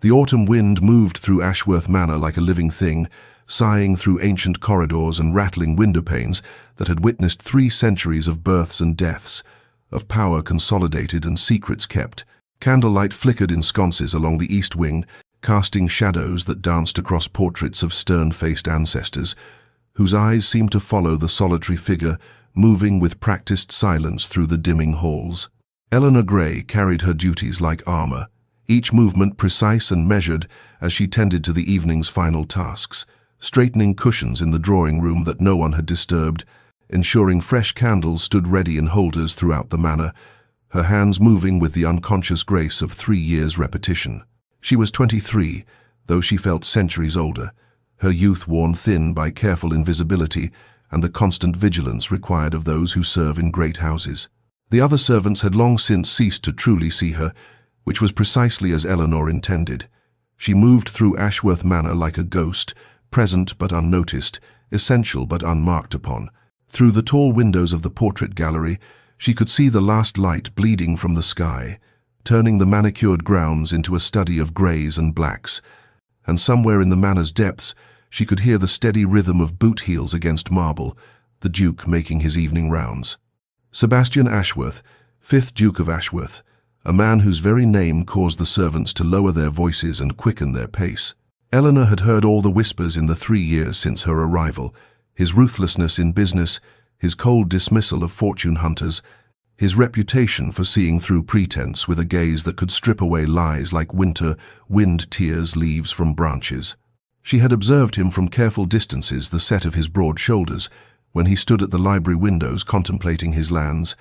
The autumn wind moved through Ashworth Manor like a living thing, sighing through ancient corridors and rattling window panes that had witnessed 3 centuries of births and deaths, of power consolidated and secrets kept. Candlelight flickered in sconces along the east wing, casting shadows that danced across portraits of stern-faced ancestors, whose eyes seemed to follow the solitary figure, moving with practiced silence through the dimming halls. Eleanor Gray carried her duties like armor, each movement precise and measured as she tended to the evening's final tasks, straightening cushions in the drawing room that no one had disturbed, ensuring fresh candles stood ready in holders throughout the manor, her hands moving with the unconscious grace of 3 years' repetition. She was 23, though she felt centuries older, her youth worn thin by careful invisibility and the constant vigilance required of those who serve in great houses. The other servants had long since ceased to truly see her, which was precisely as Eleanor intended. She moved through Ashworth Manor like a ghost, present but unnoticed, essential but unmarked upon. Through the tall windows of the portrait gallery, she could see the last light bleeding from the sky, turning the manicured grounds into a study of greys and blacks, and somewhere in the manor's depths she could hear the steady rhythm of boot heels against marble, the Duke making his evening rounds. Sebastian Ashworth, 5th Duke of Ashworth, a man whose very name caused the servants to lower their voices and quicken their pace. Eleanor had heard all the whispers in the 3 years since her arrival, his ruthlessness in business, his cold dismissal of fortune hunters, his reputation for seeing through pretense with a gaze that could strip away lies like winter wind tears leaves from branches. She had observed him from careful distances, the set of his broad shoulders, when he stood at the library windows contemplating his lands,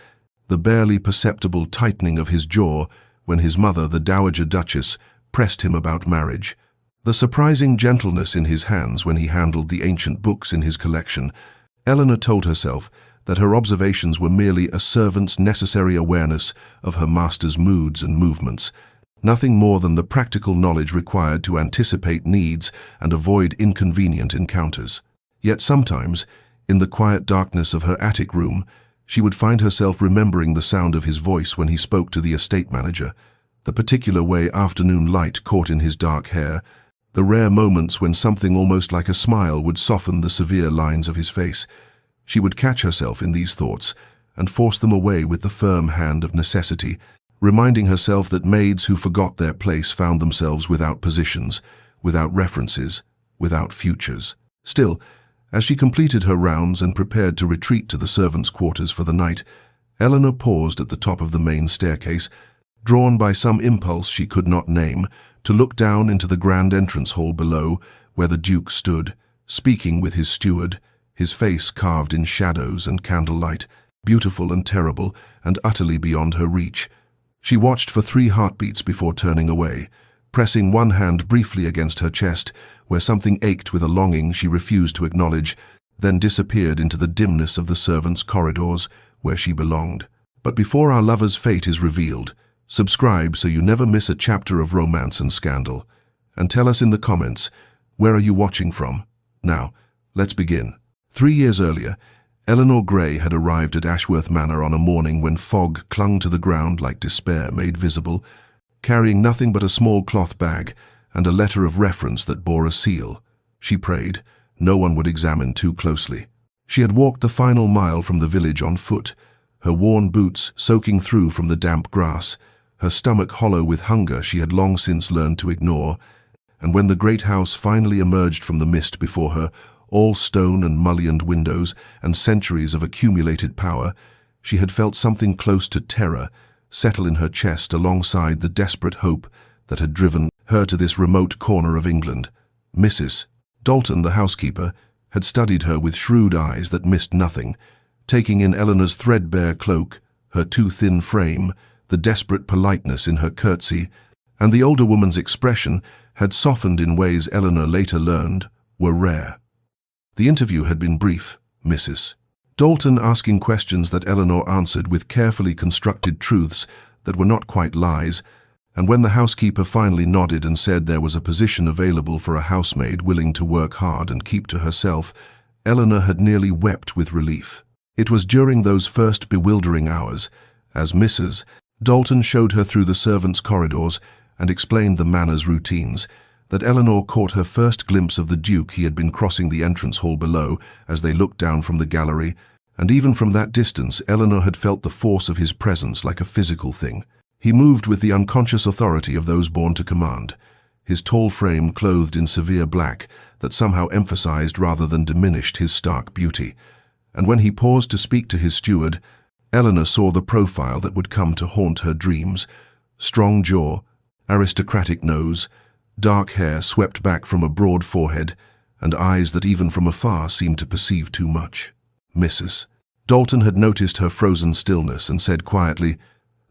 the barely perceptible tightening of his jaw when his mother, the Dowager Duchess, pressed him about marriage, the surprising gentleness in his hands when he handled the ancient books in his collection. Eleanor told herself that her observations were merely a servant's necessary awareness of her master's moods and movements, nothing more than the practical knowledge required to anticipate needs and avoid inconvenient encounters. Yet sometimes, in the quiet darkness of her attic room, she would find herself remembering the sound of his voice when he spoke to the estate manager, the particular way afternoon light caught in his dark hair, the rare moments when something almost like a smile would soften the severe lines of his face. She would catch herself in these thoughts and force them away with the firm hand of necessity, reminding herself that maids who forgot their place found themselves without positions, without references, without futures. Still, as she completed her rounds and prepared to retreat to the servants' quarters for the night, Eleanor paused at the top of the main staircase, drawn by some impulse she could not name, to look down into the grand entrance hall below, where the Duke stood, speaking with his steward, his face carved in shadows and candlelight, beautiful and terrible, and utterly beyond her reach. She watched for 3 heartbeats before turning away, pressing one hand briefly against her chest, where something ached with a longing she refused to acknowledge, then disappeared into the dimness of the servants' corridors, where she belonged. But before our lover's fate is revealed, subscribe so you never miss a chapter of romance and scandal. And tell us in the comments, where are you watching from? Now, let's begin. 3 years earlier, Eleanor Gray had arrived at Ashworth Manor on a morning when fog clung to the ground like despair made visible, carrying nothing but a small cloth bag and a letter of reference that bore a seal. She prayed no one would examine too closely. She had walked the final mile from the village on foot, her worn boots soaking through from the damp grass, her stomach hollow with hunger she had long since learned to ignore, and when the great house finally emerged from the mist before her, all stone and mullioned windows and centuries of accumulated power, she had felt something close to terror settle in her chest alongside the desperate hope that had driven her to this remote corner of England. Mrs. Dalton, the housekeeper, had studied her with shrewd eyes that missed nothing, taking in Eleanor's threadbare cloak, her too thin frame, the desperate politeness in her curtsy, and the older woman's expression had softened in ways Eleanor later learned were rare. The interview had been brief, Mrs. Dalton asking questions that Eleanor answered with carefully constructed truths that were not quite lies, and when the housekeeper finally nodded and said there was a position available for a housemaid willing to work hard and keep to herself, Eleanor had nearly wept with relief. It was during those first bewildering hours, as Mrs. Dalton showed her through the servants' corridors and explained the manners routines, that Eleanor caught her first glimpse of the Duke. He had been crossing the entrance hall below as they looked down from the gallery, and even from that distance Eleanor had felt the force of his presence like a physical thing. He moved with the unconscious authority of those born to command, his tall frame clothed in severe black that somehow emphasized rather than diminished his stark beauty. And when he paused to speak to his steward, Eleanor saw the profile that would come to haunt her dreams: strong jaw, aristocratic nose, dark hair swept back from a broad forehead, and eyes that even from afar seemed to perceive too much. "Mrs." Dalton had noticed her frozen stillness and said quietly,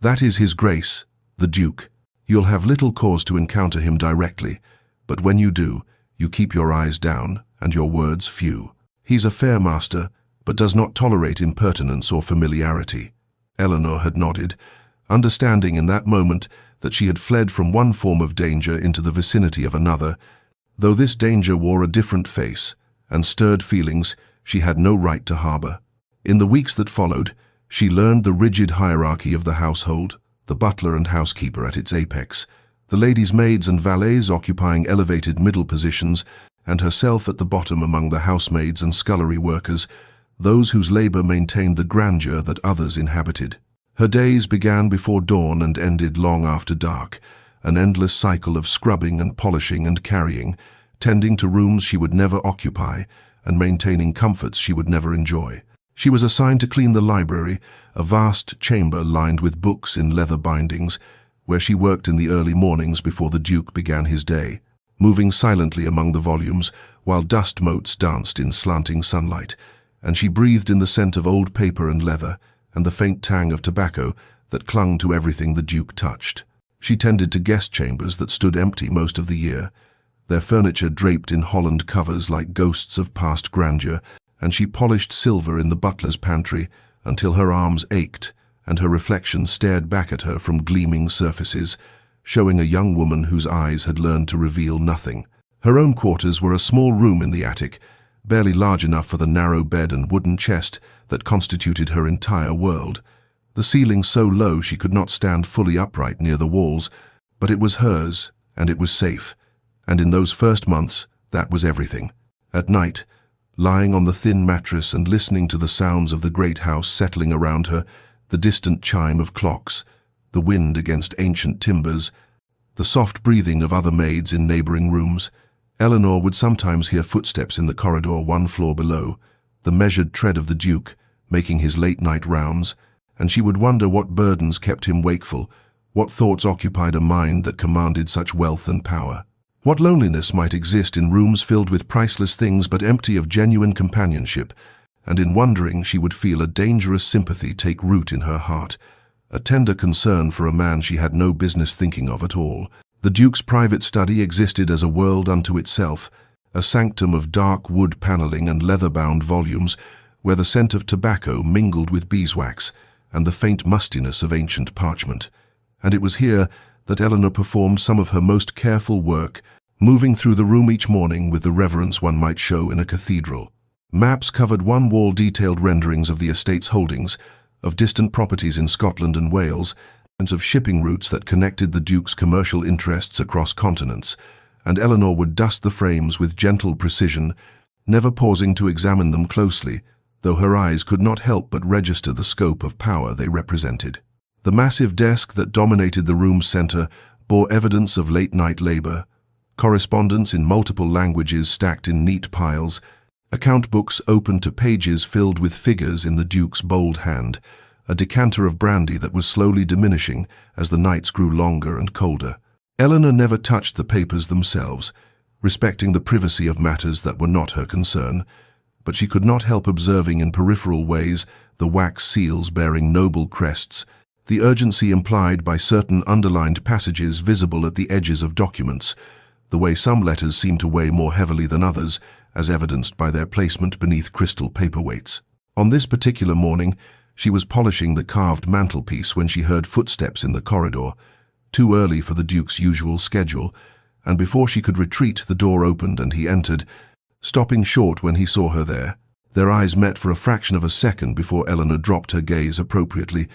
"That is His Grace, the Duke. You'll have little cause to encounter him directly, but when you do, you keep your eyes down and your words few. He's a fair master, but does not tolerate impertinence or familiarity." Eleanor had nodded, understanding in that moment that she had fled from one form of danger into the vicinity of another, though this danger wore a different face and stirred feelings she had no right to harbor. In the weeks that followed, she learned the rigid hierarchy of the household, the butler and housekeeper at its apex, the ladies' maids and valets occupying elevated middle positions, and herself at the bottom among the housemaids and scullery workers, those whose labor maintained the grandeur that others inhabited. Her days began before dawn and ended long after dark, an endless cycle of scrubbing and polishing and carrying, tending to rooms she would never occupy and maintaining comforts she would never enjoy. She was assigned to clean the library, a vast chamber lined with books in leather bindings, where she worked in the early mornings before the Duke began his day, moving silently among the volumes while dust motes danced in slanting sunlight, and she breathed in the scent of old paper and leather and the faint tang of tobacco that clung to everything the Duke touched. She tended to guest chambers that stood empty most of the year, their furniture draped in Holland covers like ghosts of past grandeur, and she polished silver in the butler's pantry until her arms ached and her reflection stared back at her from gleaming surfaces, showing a young woman whose eyes had learned to reveal nothing. Her own quarters were a small room in the attic, barely large enough for the narrow bed and wooden chest that constituted her entire world. The ceiling so low she could not stand fully upright near the walls, but it was hers, and it was safe, and in those first months that was everything. At night, lying on the thin mattress and listening to the sounds of the great house settling around her, the distant chime of clocks, the wind against ancient timbers, the soft breathing of other maids in neighboring rooms, Eleanor would sometimes hear footsteps in the corridor one floor below, the measured tread of the Duke, making his late-night rounds, and she would wonder what burdens kept him wakeful, what thoughts occupied a mind that commanded such wealth and power. What loneliness might exist in rooms filled with priceless things but empty of genuine companionship, and in wondering she would feel a dangerous sympathy take root in her heart, a tender concern for a man she had no business thinking of at all. The Duke's private study existed as a world unto itself, a sanctum of dark wood paneling and leather-bound volumes, where the scent of tobacco mingled with beeswax and the faint mustiness of ancient parchment. And it was here that Eleanor performed some of her most careful work, moving through the room each morning with the reverence one might show in a cathedral. Maps covered one wall detailed renderings of the estate's holdings, of distant properties in Scotland and Wales, and of shipping routes that connected the Duke's commercial interests across continents, and Eleanor would dust the frames with gentle precision, never pausing to examine them closely, though her eyes could not help but register the scope of power they represented. The massive desk that dominated the room's center bore evidence of late-night labor, correspondence in multiple languages stacked in neat piles, account books open to pages filled with figures in the Duke's bold hand, a decanter of brandy that was slowly diminishing as the nights grew longer and colder. Eleanor never touched the papers themselves, respecting the privacy of matters that were not her concern, but she could not help observing in peripheral ways the wax seals bearing noble crests, the urgency implied by certain underlined passages visible at the edges of documents, the way some letters seemed to weigh more heavily than others, as evidenced by their placement beneath crystal paperweights. On this particular morning, she was polishing the carved mantelpiece when she heard footsteps in the corridor, too early for the Duke's usual schedule, and before she could retreat, the door opened and he entered, stopping short when he saw her there. Their eyes met for a fraction of a second before Eleanor dropped her gaze appropriately,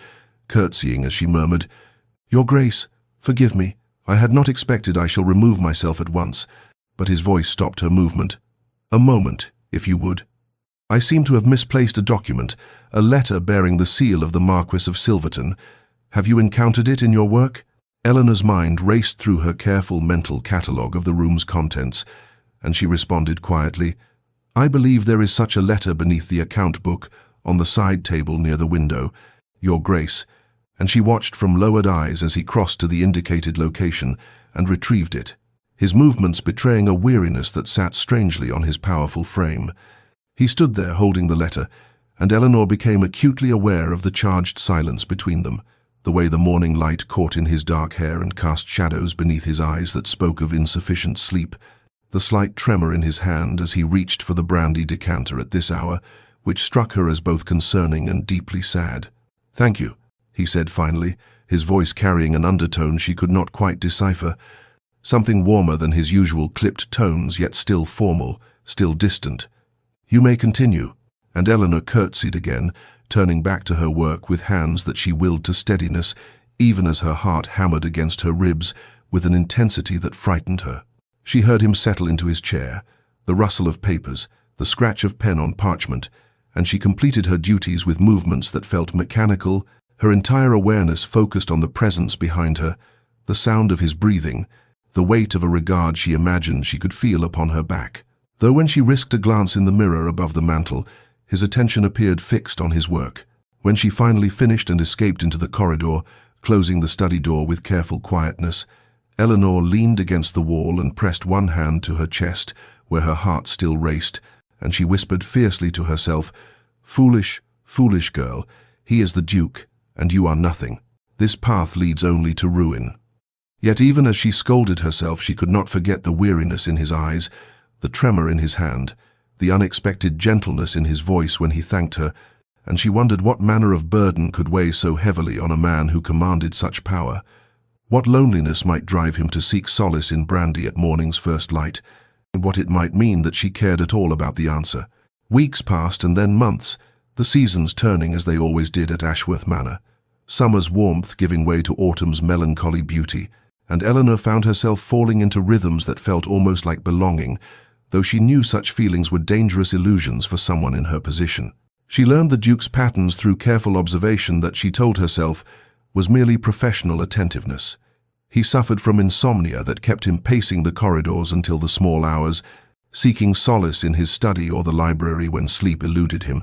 curtsying as she murmured, "Your Grace, forgive me. I had not expected I shall remove myself at once, but his voice stopped her movement. A moment, if you would. I seem to have misplaced a document, a letter bearing the seal of the Marquis of Silverton. Have you encountered it in your work? Eleanor's mind raced through her careful mental catalogue of the room's contents, and she responded quietly, I believe there is such a letter beneath the account book, on the side table near the window, Your Grace, and she watched from lowered eyes as he crossed to the indicated location and retrieved it, his movements betraying a weariness that sat strangely on his powerful frame. He stood there holding the letter, and Eleanor became acutely aware of the charged silence between them, the way the morning light caught in his dark hair and cast shadows beneath his eyes that spoke of insufficient sleep, the slight tremor in his hand as he reached for the brandy decanter at this hour, which struck her as both concerning and deeply sad. Thank you, he said finally, his voice carrying an undertone she could not quite decipher, something warmer than his usual clipped tones, yet still formal, still distant. You may continue, and Eleanor curtsied again, turning back to her work with hands that she willed to steadiness, even as her heart hammered against her ribs with an intensity that frightened her. She heard him settle into his chair, the rustle of papers, the scratch of pen on parchment, and she completed her duties with movements that felt mechanical, her entire awareness focused on the presence behind her, the sound of his breathing, the weight of a regard she imagined she could feel upon her back. Though when she risked a glance in the mirror above the mantel, his attention appeared fixed on his work. When she finally finished and escaped into the corridor, closing the study door with careful quietness, Eleanor leaned against the wall and pressed one hand to her chest, where her heart still raced, and she whispered fiercely to herself, Foolish, foolish girl, he is the Duke, and you are nothing. This path leads only to ruin. Yet even as she scolded herself, she could not forget the weariness in his eyes, the tremor in his hand, the unexpected gentleness in his voice when he thanked her, and she wondered what manner of burden could weigh so heavily on a man who commanded such power. What loneliness might drive him to seek solace in brandy at morning's first light, and what it might mean that she cared at all about the answer. Weeks passed and then months, the seasons turning as they always did at Ashworth Manor, summer's warmth giving way to autumn's melancholy beauty, and Eleanor found herself falling into rhythms that felt almost like belonging, though she knew such feelings were dangerous illusions for someone in her position. She learned the Duke's patterns through careful observation that she told herself was merely professional attentiveness. He suffered from insomnia that kept him pacing the corridors until the small hours, seeking solace in his study or the library when sleep eluded him.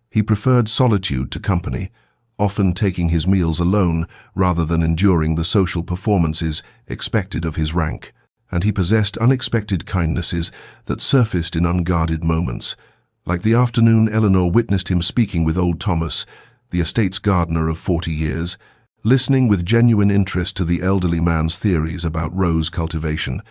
He preferred solitude to company, often taking his meals alone rather than enduring the social performances expected of his rank. And he possessed unexpected kindnesses that surfaced in unguarded moments. Like the afternoon Eleanor witnessed him speaking with old Thomas, the estate's gardener of 40 years, listening with genuine interest to the elderly man's theories about rose cultivation,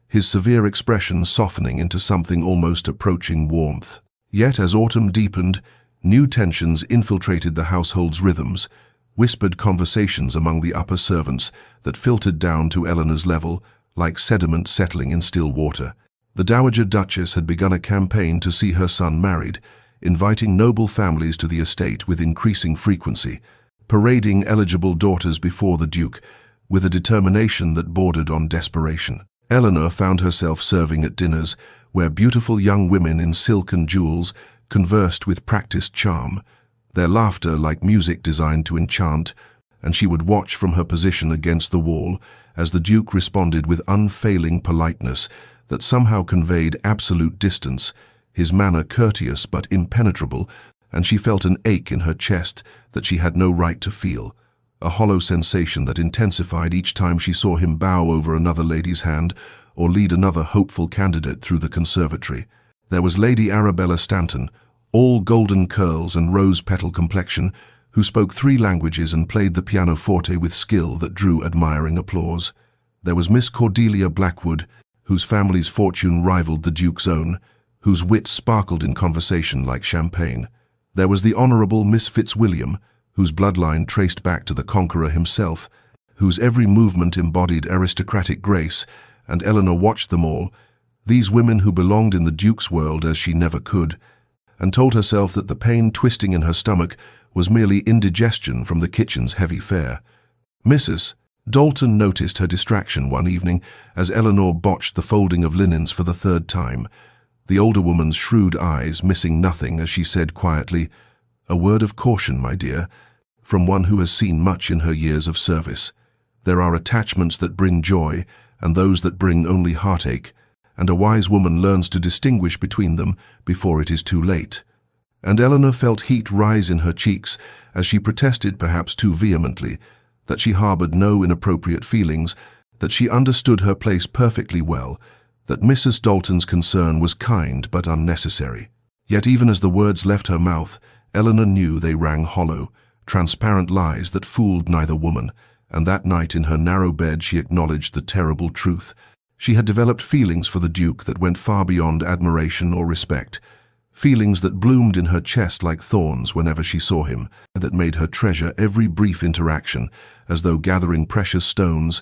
his severe expression softening into something almost approaching warmth. Yet as autumn deepened, new tensions infiltrated the household's rhythms, whispered conversations among the upper servants that filtered down to Eleanor's level, like sediment settling in still water. The Dowager Duchess had begun a campaign to see her son married, inviting noble families to the estate with increasing frequency, parading eligible daughters before the Duke, with a determination that bordered on desperation. Eleanor found herself serving at dinners, where beautiful young women in silk and jewels conversed with practiced charm, their laughter like music designed to enchant, and she would watch from her position against the wall as the Duke responded with unfailing politeness that somehow conveyed absolute distance, his manner courteous but impenetrable, and she felt an ache in her chest that she had no right to feel, a hollow sensation that intensified each time she saw him bow over another lady's hand or lead another hopeful candidate through the conservatory. There was Lady Arabella Stanton, all golden curls and rose-petal complexion, who spoke 3 languages and played the pianoforte with skill that drew admiring applause. There was Miss Cordelia Blackwood, whose family's fortune rivaled the Duke's own, whose wit sparkled in conversation like champagne. There was the Honourable Miss Fitzwilliam, whose bloodline traced back to the Conqueror himself, whose every movement embodied aristocratic grace, and Eleanor watched them all, these women who belonged in the Duke's world as she never could, and told herself that the pain twisting in her stomach was merely indigestion from the kitchen's heavy fare. Mrs. Dalton noticed her distraction one evening as Eleanor botched the folding of linens for the third time, the older woman's shrewd eyes missing nothing as she said quietly, "A word of caution, my dear, from one who has seen much in her years of service. There are attachments that bring joy and those that bring only heartache, and a wise woman learns to distinguish between them before it is too late." And Eleanor felt heat rise in her cheeks as she protested perhaps too vehemently, that she harbored no inappropriate feelings, that she understood her place perfectly well, that Mrs. Dalton's concern was kind but unnecessary. Yet even as the words left her mouth, Eleanor knew they rang hollow, transparent lies that fooled neither woman, and that night in her narrow bed she acknowledged the terrible truth. She had developed feelings for the Duke that went far beyond admiration or respect, feelings that bloomed in her chest like thorns whenever she saw him, that made her treasure every brief interaction, as though gathering precious stones,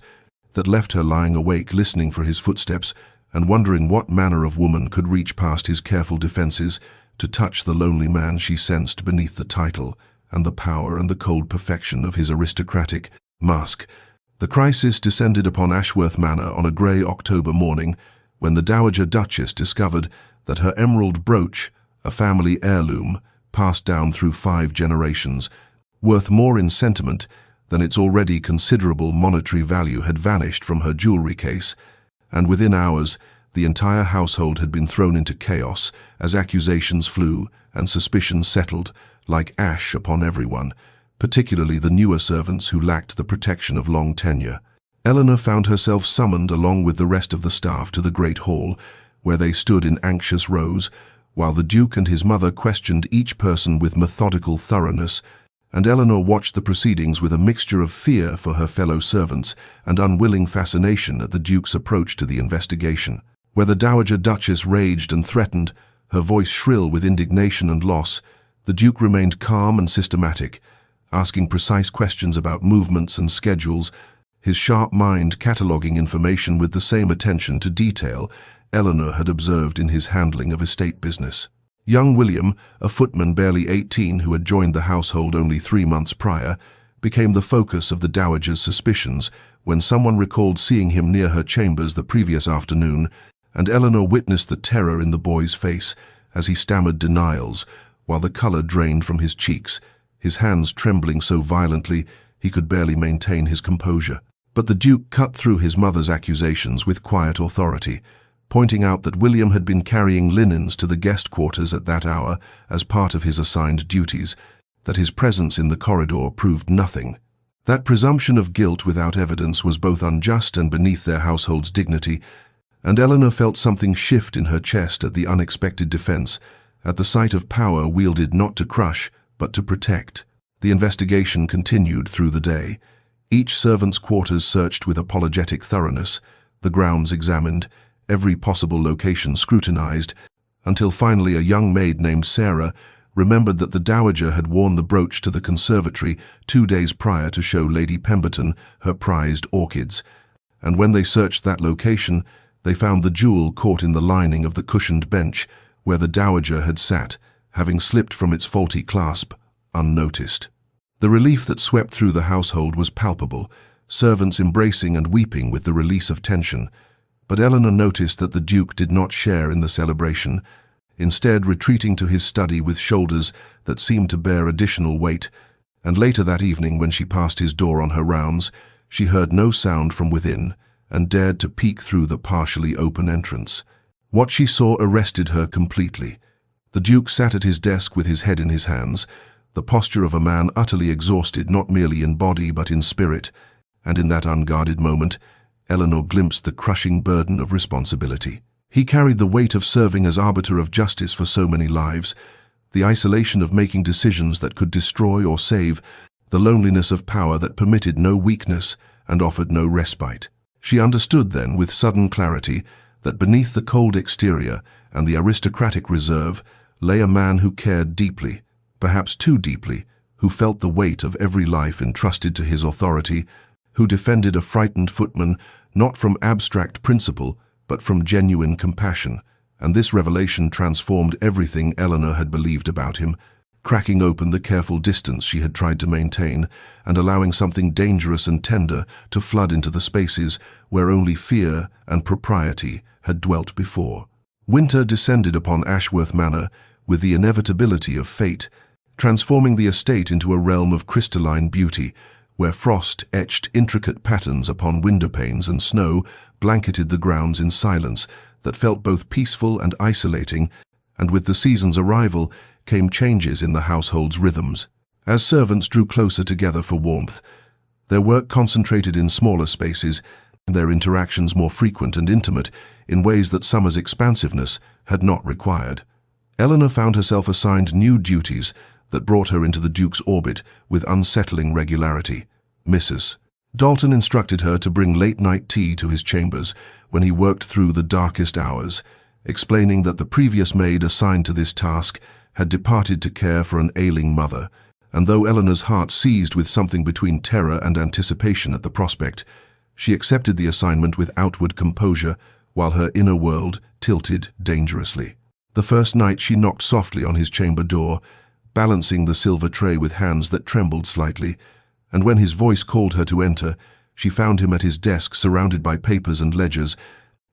that left her lying awake listening for his footsteps and wondering what manner of woman could reach past his careful defenses to touch the lonely man she sensed beneath the title and the power and the cold perfection of his aristocratic mask. The crisis descended upon Ashworth Manor on a grey October morning when the Dowager Duchess discovered that her emerald brooch, a family heirloom, passed down through 5 generations, worth more in sentiment than its already considerable monetary value, had vanished from her jewelry case, and within hours the entire household had been thrown into chaos as accusations flew and suspicions settled like ash upon everyone, particularly the newer servants who lacked the protection of long tenure. Eleanor found herself summoned along with the rest of the staff to the great hall, where they stood in anxious rows, while the Duke and his mother questioned each person with methodical thoroughness, and Eleanor watched the proceedings with a mixture of fear for her fellow servants and unwilling fascination at the Duke's approach to the investigation. Where the Dowager Duchess raged and threatened, her voice shrill with indignation and loss, the Duke remained calm and systematic, asking precise questions about movements and schedules, his sharp mind cataloguing information with the same attention to detail Eleanor had observed in his handling of estate business. Young William, a footman barely 18 who had joined the household only 3 months prior, became the focus of the Dowager's suspicions when someone recalled seeing him near her chambers the previous afternoon, and Eleanor witnessed the terror in the boy's face as he stammered denials, while the colour drained from his cheeks, his hands trembling so violently he could barely maintain his composure. But the Duke cut through his mother's accusations with quiet authority, pointing out that William had been carrying linens to the guest quarters at that hour as part of his assigned duties, that his presence in the corridor proved nothing. That presumption of guilt without evidence was both unjust and beneath their household's dignity, and Eleanor felt something shift in her chest at the unexpected defense, at the sight of power wielded not to crush, but to protect. The investigation continued through the day, each servant's quarters searched with apologetic thoroughness, the grounds examined, every possible location scrutinized, until finally a young maid named Sarah remembered that the Dowager had worn the brooch to the conservatory 2 days prior to show Lady Pemberton her prized orchids, and when they searched that location, they found the jewel caught in the lining of the cushioned bench where the Dowager had sat, having slipped from its faulty clasp, unnoticed. The relief that swept through the household was palpable, servants embracing and weeping with the release of tension. But Eleanor noticed that the Duke did not share in the celebration, instead retreating to his study with shoulders that seemed to bear additional weight, and later that evening when she passed his door on her rounds, she heard no sound from within and dared to peek through the partially open entrance. What she saw arrested her completely. The Duke sat at his desk with his head in his hands, the posture of a man utterly exhausted not merely in body but in spirit, and in that unguarded moment, Eleanor glimpsed the crushing burden of responsibility. He carried the weight of serving as arbiter of justice for so many lives, the isolation of making decisions that could destroy or save, the loneliness of power that permitted no weakness and offered no respite. She understood then with sudden clarity that beneath the cold exterior and the aristocratic reserve lay a man who cared deeply, perhaps too deeply, who felt the weight of every life entrusted to his authority, who defended a frightened footman not from abstract principle, but from genuine compassion, and this revelation transformed everything Eleanor had believed about him. cracking open the careful distance she had tried to maintain and allowing something dangerous and tender to flood into the spaces where only fear and propriety had dwelt before. Winter descended upon Ashworth Manor with the inevitability of fate, transforming the estate into a realm of crystalline beauty, where frost etched intricate patterns upon windowpanes and snow blanketed the grounds in silence that felt both peaceful and isolating, and with the season's arrival came changes in the household's rhythms. As servants drew closer together for warmth, their work concentrated in smaller spaces, their interactions more frequent and intimate in ways that summer's expansiveness had not required. Eleanor found herself assigned new duties that brought her into the Duke's orbit with unsettling regularity. Mrs. Dalton instructed her to bring late-night tea to his chambers when he worked through the darkest hours, explaining that the previous maid assigned to this task had departed to care for an ailing mother, and though Eleanor's heart seized with something between terror and anticipation at the prospect, she accepted the assignment with outward composure while her inner world tilted dangerously. The first night she knocked softly on his chamber door, balancing the silver tray with hands that trembled slightly, and when his voice called her to enter, she found him at his desk surrounded by papers and ledgers,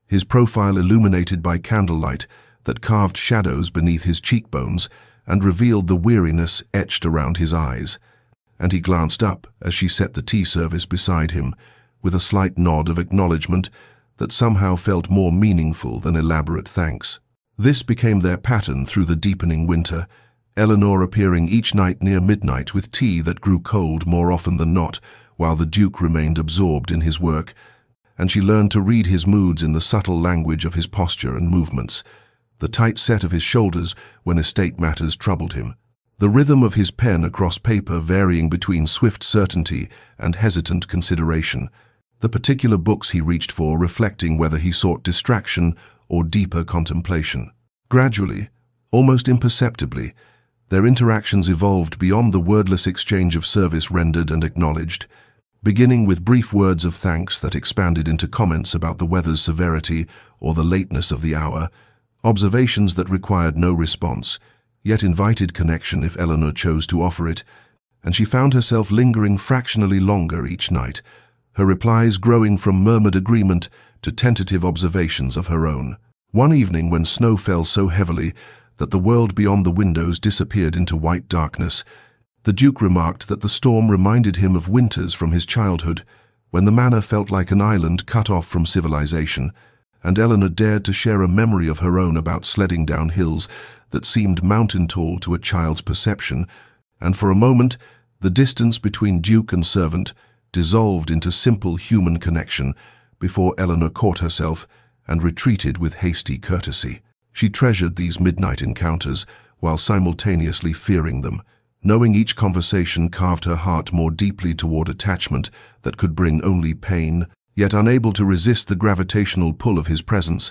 his profile illuminated by candlelight that carved shadows beneath his cheekbones and revealed the weariness etched around his eyes. And he glanced up as she set the tea service beside him, with a slight nod of acknowledgement that somehow felt more meaningful than elaborate thanks. This became their pattern through the deepening winter, Eleanor appearing each night near midnight with tea that grew cold more often than not, while the Duke remained absorbed in his work, and she learned to read his moods in the subtle language of his posture and movements, the tight set of his shoulders when estate matters troubled him, the rhythm of his pen across paper varying between swift certainty and hesitant consideration, the particular books he reached for reflecting whether he sought distraction or deeper contemplation. Gradually, almost imperceptibly, their interactions evolved beyond the wordless exchange of service rendered and acknowledged, beginning with brief words of thanks that expanded into comments about the weather's severity or the lateness of the hour, observations that required no response, yet invited connection if Eleanor chose to offer it, and she found herself lingering fractionally longer each night, her replies growing from murmured agreement to tentative observations of her own. One evening when snow fell so heavily that the world beyond the windows disappeared into white darkness, the Duke remarked that the storm reminded him of winters from his childhood, when the manor felt like an island cut off from civilization, and Eleanor dared to share a memory of her own about sledding down hills that seemed mountain-tall to a child's perception, and for a moment the distance between Duke and servant dissolved into simple human connection before Eleanor caught herself and retreated with hasty courtesy. She treasured these midnight encounters while simultaneously fearing them, knowing each conversation carved her heart more deeply toward attachment that could bring only pain, yet unable to resist the gravitational pull of his presence,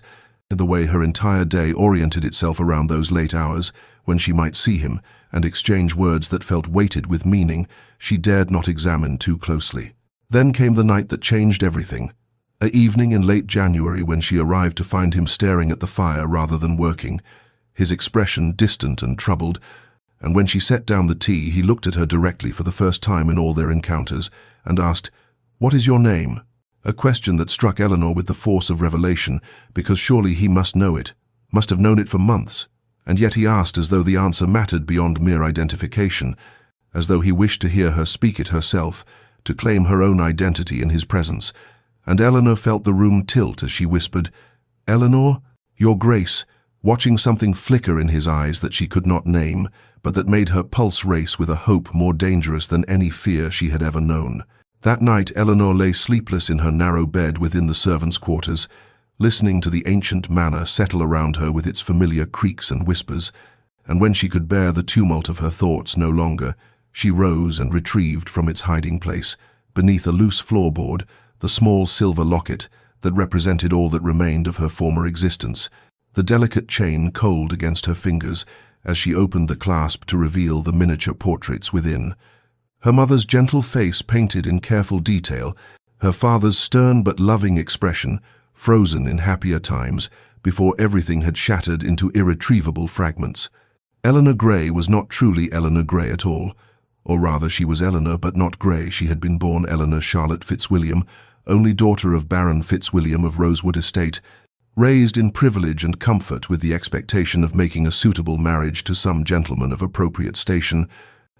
in the way her entire day oriented itself around those late hours when she might see him and exchange words that felt weighted with meaning she dared not examine too closely. Then came the night that changed everything, an evening in late January when she arrived to find him staring at the fire rather than working, his expression distant and troubled, and when she set down the tea he looked at her directly for the first time in all their encounters and asked, "What is your name?" A question that struck Eleanor with the force of revelation, because surely he must know it, must have known it for months, and yet he asked as though the answer mattered beyond mere identification, as though he wished to hear her speak it herself, to claim her own identity in his presence, and Eleanor felt the room tilt as she whispered, "Eleanor, Your Grace," watching something flicker in his eyes that she could not name, but that made her pulse race with a hope more dangerous than any fear she had ever known. That night Eleanor lay sleepless in her narrow bed within the servants' quarters, listening to the ancient manor settle around her with its familiar creaks and whispers, and when she could bear the tumult of her thoughts no longer, she rose and retrieved from its hiding place, beneath a loose floorboard, the small silver locket that represented all that remained of her former existence, the delicate chain cold against her fingers as she opened the clasp to reveal the miniature portraits within. Her mother's gentle face painted in careful detail, her father's stern but loving expression, frozen in happier times, before everything had shattered into irretrievable fragments. Eleanor Grey was not truly Eleanor Grey at all, or rather she was Eleanor but not Grey. She had been born Eleanor Charlotte Fitzwilliam, only daughter of Baron Fitzwilliam of Rosewood Estate, raised in privilege and comfort with the expectation of making a suitable marriage to some gentleman of appropriate station.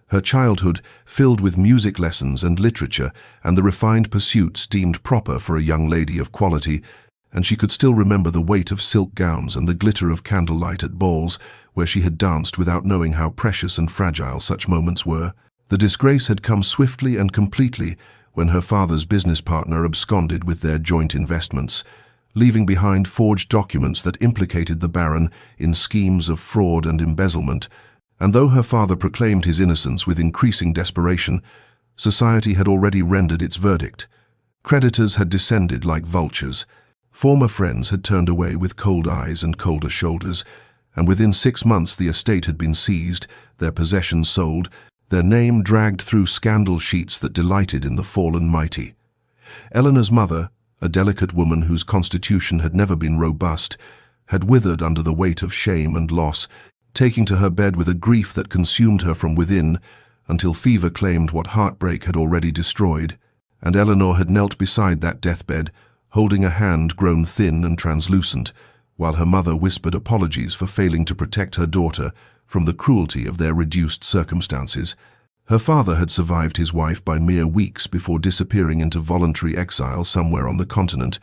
Her childhood filled with music lessons and literature and the refined pursuits deemed proper for a young lady of quality, and she could still remember the weight of silk gowns and the glitter of candlelight at balls where she had danced without knowing how precious and fragile such moments were. The disgrace had come swiftly and completely when her father's business partner absconded with their joint investments, leaving behind forged documents that implicated the Baron in schemes of fraud and embezzlement. And though her father proclaimed his innocence with increasing desperation, society had already rendered its verdict. Creditors had descended like vultures. Former friends had turned away with cold eyes and colder shoulders, and within 6 months the estate had been seized, their possessions sold, their name dragged through scandal sheets that delighted in the fallen mighty. Eleanor's mother, a delicate woman whose constitution had never been robust, had withered under the weight of shame and loss, taking to her bed with a grief that consumed her from within, until fever claimed what heartbreak had already destroyed, and Eleanor had knelt beside that deathbed, holding a hand grown thin and translucent, while her mother whispered apologies for failing to protect her daughter from the cruelty of their reduced circumstances. Her father had survived his wife by mere weeks before disappearing into voluntary exile somewhere on the continent,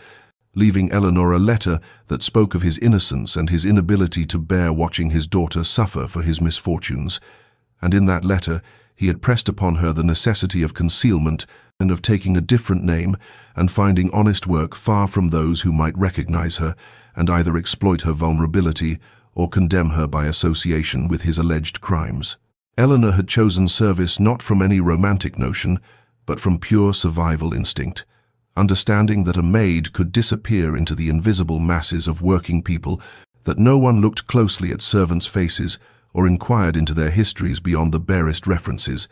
leaving Eleanor a letter that spoke of his innocence and his inability to bear watching his daughter suffer for his misfortunes. And in that letter, he had pressed upon her the necessity of concealment and of taking a different name and finding honest work far from those who might recognize her and either exploit her vulnerability or condemn her by association with his alleged crimes. Eleanor had chosen service not from any romantic notion, but from pure survival instinct, understanding that a maid could disappear into the invisible masses of working people, that no one looked closely at servants' faces or inquired into their histories beyond the barest references,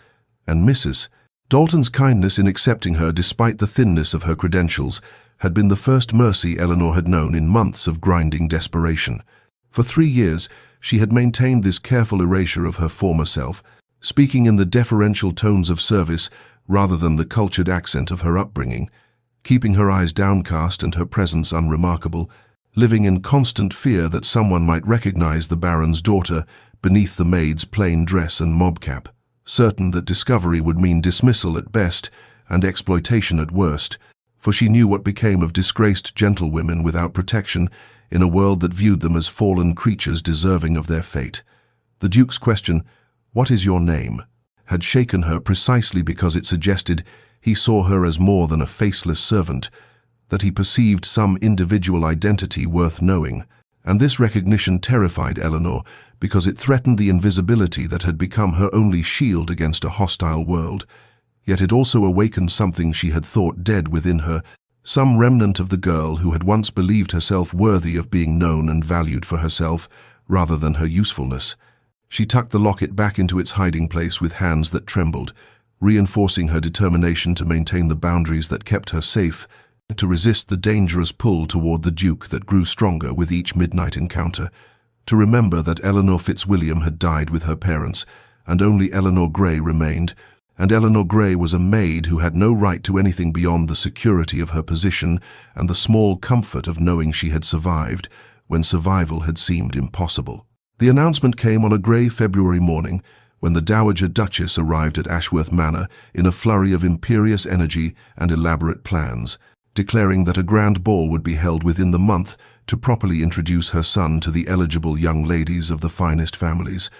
and Mrs. Dalton's kindness in accepting her despite the thinness of her credentials had been the first mercy Eleanor had known in months of grinding desperation. For 3 years, she had maintained this careful erasure of her former self, speaking in the deferential tones of service rather than the cultured accent of her upbringing, keeping her eyes downcast and her presence unremarkable, living in constant fear that someone might recognize the Baron's daughter beneath the maid's plain dress and mobcap, certain that discovery would mean dismissal at best and exploitation at worst, for she knew what became of disgraced gentlewomen without protection in a world that viewed them as fallen creatures deserving of their fate. The Duke's question, "What is your name?" had shaken her precisely because it suggested he saw her as more than a faceless servant, that he perceived some individual identity worth knowing, and this recognition terrified Eleanor because it threatened the invisibility that had become her only shield against a hostile world. Yet it also awakened something she had thought dead within her, some remnant of the girl who had once believed herself worthy of being known and valued for herself rather than her usefulness. She tucked the locket back into its hiding place with hands that trembled, reinforcing her determination to maintain the boundaries that kept her safe, to resist the dangerous pull toward the Duke that grew stronger with each midnight encounter, to remember that Eleanor Fitzwilliam had died with her parents, and only Eleanor Grey remained, and Eleanor Grey was a maid who had no right to anything beyond the security of her position and the small comfort of knowing she had survived when survival had seemed impossible. The announcement came on a grey February morning when the Dowager Duchess arrived at Ashworth Manor in a flurry of imperious energy and elaborate plans, declaring that a grand ball would be held within the month to properly introduce her son to the eligible young ladies of the finest families,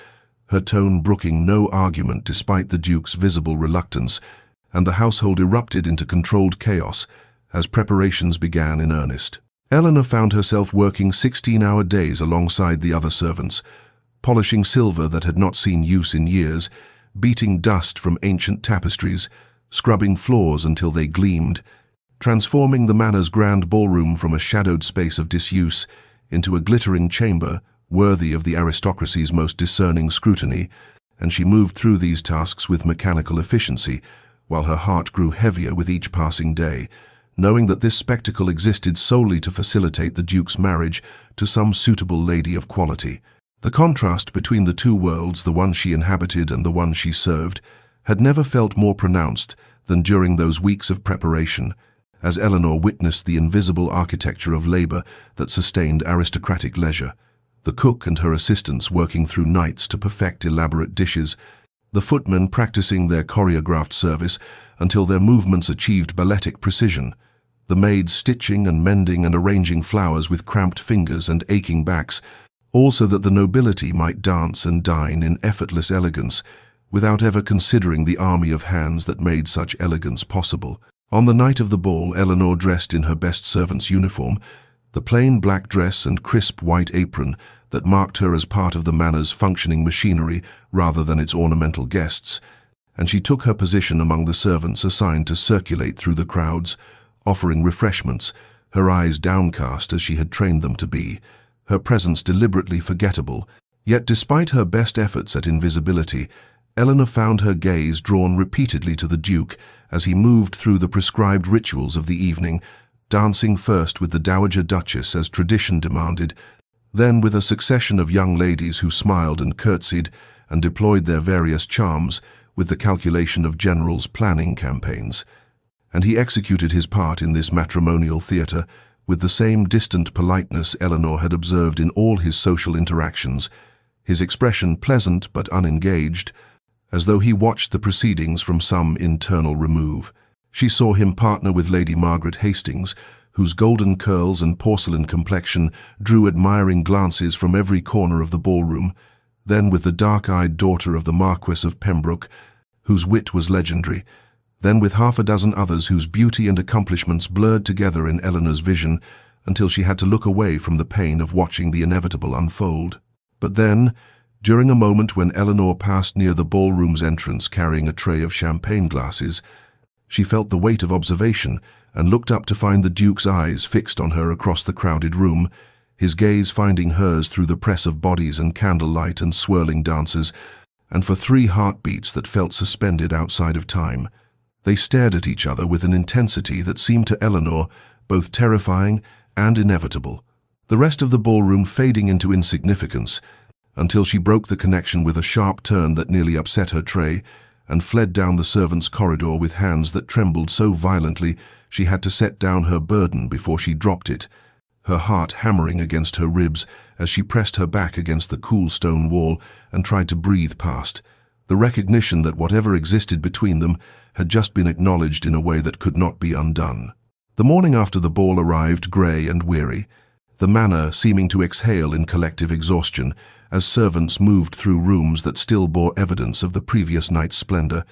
her tone brooking no argument despite the Duke's visible reluctance, and the household erupted into controlled chaos as preparations began in earnest. Eleanor found herself working 16-hour days alongside the other servants, polishing silver that had not seen use in years, beating dust from ancient tapestries, scrubbing floors until they gleamed, transforming the manor's grand ballroom from a shadowed space of disuse into a glittering chamber worthy of the aristocracy's most discerning scrutiny, and she moved through these tasks with mechanical efficiency, while her heart grew heavier with each passing day, knowing that this spectacle existed solely to facilitate the Duke's marriage to some suitable lady of quality. The contrast between the two worlds, the one she inhabited and the one she served, had never felt more pronounced than during those weeks of preparation, as Eleanor witnessed the invisible architecture of labor that sustained aristocratic leisure. The cook and her assistants working through nights to perfect elaborate dishes, the footmen practicing their choreographed service until their movements achieved balletic precision, the maids stitching and mending and arranging flowers with cramped fingers and aching backs, all so that the nobility might dance and dine in effortless elegance, without ever considering the army of hands that made such elegance possible. On the night of the ball, Eleanor, dressed in her best servant's uniform, the plain black dress and crisp white apron that marked her as part of the manor's functioning machinery rather than its ornamental guests, and she took her position among the servants assigned to circulate through the crowds, offering refreshments, her eyes downcast as she had trained them to be, her presence deliberately forgettable. Yet despite her best efforts at invisibility, Eleanor found her gaze drawn repeatedly to the Duke as he moved through the prescribed rituals of the evening, dancing first with the Dowager Duchess as tradition demanded, then with a succession of young ladies who smiled and curtsied and deployed their various charms with the calculation of generals planning campaigns. And he executed his part in this matrimonial theatre with the same distant politeness Eleanor had observed in all his social interactions, his expression pleasant but unengaged, as though he watched the proceedings from some internal remove. She saw him partner with Lady Margaret Hastings, whose golden curls and porcelain complexion drew admiring glances from every corner of the ballroom, then with the dark-eyed daughter of the Marquess of Pembroke, whose wit was legendary, then with half a dozen others whose beauty and accomplishments blurred together in Eleanor's vision until she had to look away from the pain of watching the inevitable unfold. But then, during a moment when Eleanor passed near the ballroom's entrance carrying a tray of champagne glasses, she felt the weight of observation and looked up to find the Duke's eyes fixed on her across the crowded room, his gaze finding hers through the press of bodies and candlelight and swirling dancers, and for 3 heartbeats that felt suspended outside of time. They stared at each other with an intensity that seemed to Eleanor both terrifying and inevitable, the rest of the ballroom fading into insignificance, until she broke the connection with a sharp turn that nearly upset her tray, and fled down the servants' corridor with hands that trembled so violently she had to set down her burden before she dropped it, her heart hammering against her ribs as she pressed her back against the cool stone wall and tried to breathe past the recognition that whatever existed between them had just been acknowledged in a way that could not be undone. The morning after the ball arrived grey and weary, the manor seeming to exhale in collective exhaustion as servants moved through rooms that still bore evidence of the previous night's splendor,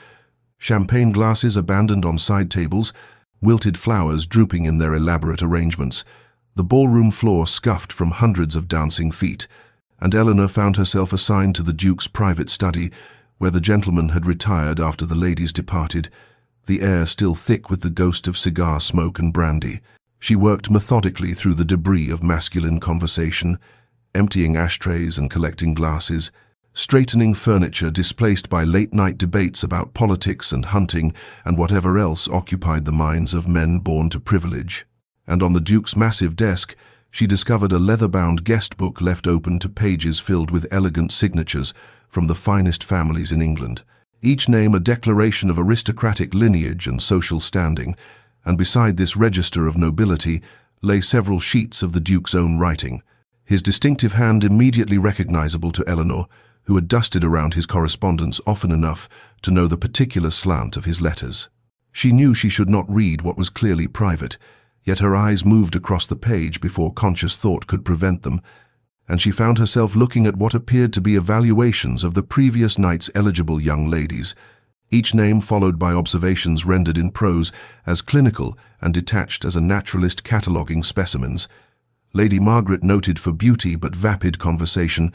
champagne glasses abandoned on side tables, wilted flowers drooping in their elaborate arrangements, the ballroom floor scuffed from hundreds of dancing feet, and Eleanor found herself assigned to the Duke's private study, where the gentlemen had retired after the ladies departed, the air still thick with the ghost of cigar smoke and brandy. She worked methodically through the debris of masculine conversation, emptying ashtrays and collecting glasses, straightening furniture displaced by late-night debates about politics and hunting and whatever else occupied the minds of men born to privilege. And on the Duke's massive desk, she discovered a leather-bound guest book left open to pages filled with elegant signatures from the finest families in England, each name a declaration of aristocratic lineage and social standing, and beside this register of nobility lay several sheets of the Duke's own writing, his distinctive hand immediately recognizable to Eleanor, who had dusted around his correspondence often enough to know the particular slant of his letters. She knew she should not read what was clearly private, yet her eyes moved across the page before conscious thought could prevent them, and she found herself looking at what appeared to be evaluations of the previous night's eligible young ladies, each name followed by observations rendered in prose as clinical and detached as a naturalist cataloguing specimens. Lady Margaret noted for beauty but vapid conversation,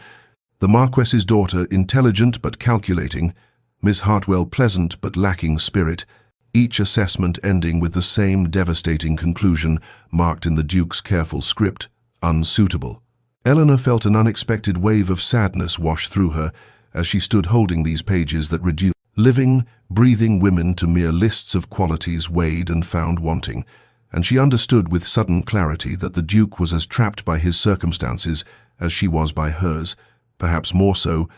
the Marquess's daughter intelligent but calculating, Miss Hartwell pleasant but lacking spirit, each assessment ending with the same devastating conclusion marked in the Duke's careful script, unsuitable. Eleanor felt an unexpected wave of sadness wash through her as she stood holding these pages that reduced living, breathing women to mere lists of qualities weighed and found wanting, and she understood with sudden clarity that the Duke was as trapped by his circumstances as she was by hers, perhaps more so,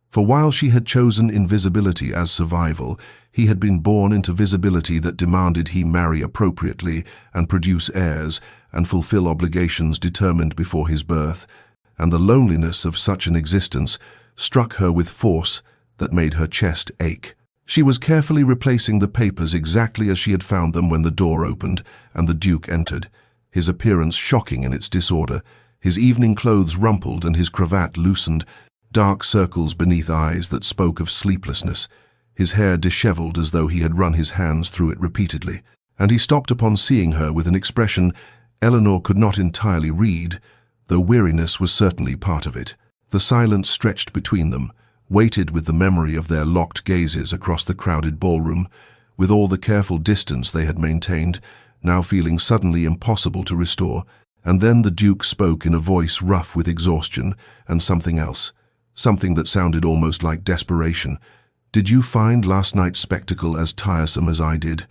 for while she had chosen invisibility as survival, he had been born into visibility that demanded he marry appropriately and produce heirs and fulfill obligations determined before his birth, and the loneliness of such an existence struck her with force that made her chest ache. She was carefully replacing the papers exactly as she had found them when the door opened and the Duke entered, his appearance shocking in its disorder, his evening clothes rumpled and his cravat loosened, dark circles beneath eyes that spoke of sleeplessness, his hair disheveled as though he had run his hands through it repeatedly. And he stopped upon seeing her with an expression Eleanor could not entirely read, though weariness was certainly part of it. The silence stretched between them, weighted with the memory of their locked gazes across the crowded ballroom, with all the careful distance they had maintained, now feeling suddenly impossible to restore. And then the Duke spoke in a voice rough with exhaustion and something else, something that sounded almost like desperation. "Did you find last night's spectacle as tiresome as I did?"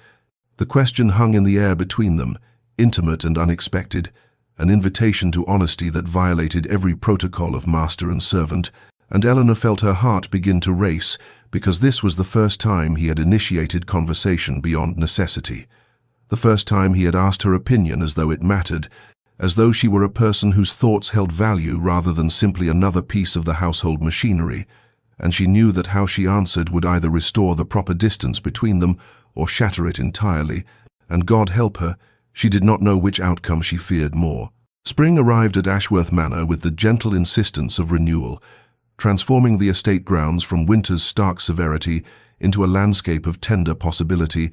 The question hung in the air between them, intimate and unexpected, an invitation to honesty that violated every protocol of master and servant, and Eleanor felt her heart begin to race, because this was the first time he had initiated conversation beyond necessity. The first time he had asked her opinion as though it mattered, as though she were a person whose thoughts held value rather than simply another piece of the household machinery, and she knew that how she answered would either restore the proper distance between them or shatter it entirely, and God help her, she did not know which outcome she feared more. Spring arrived at Ashworth Manor with the gentle insistence of renewal, transforming the estate grounds from winter's stark severity into a landscape of tender possibility,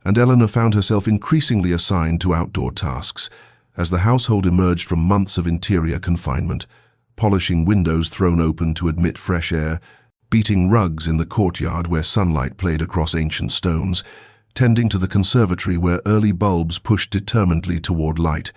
and Eleanor found herself increasingly assigned to outdoor tasks, as the household emerged from months of interior confinement, polishing windows thrown open to admit fresh air, beating rugs in the courtyard where sunlight played across ancient stones, tending to the conservatory where early bulbs pushed determinedly toward light.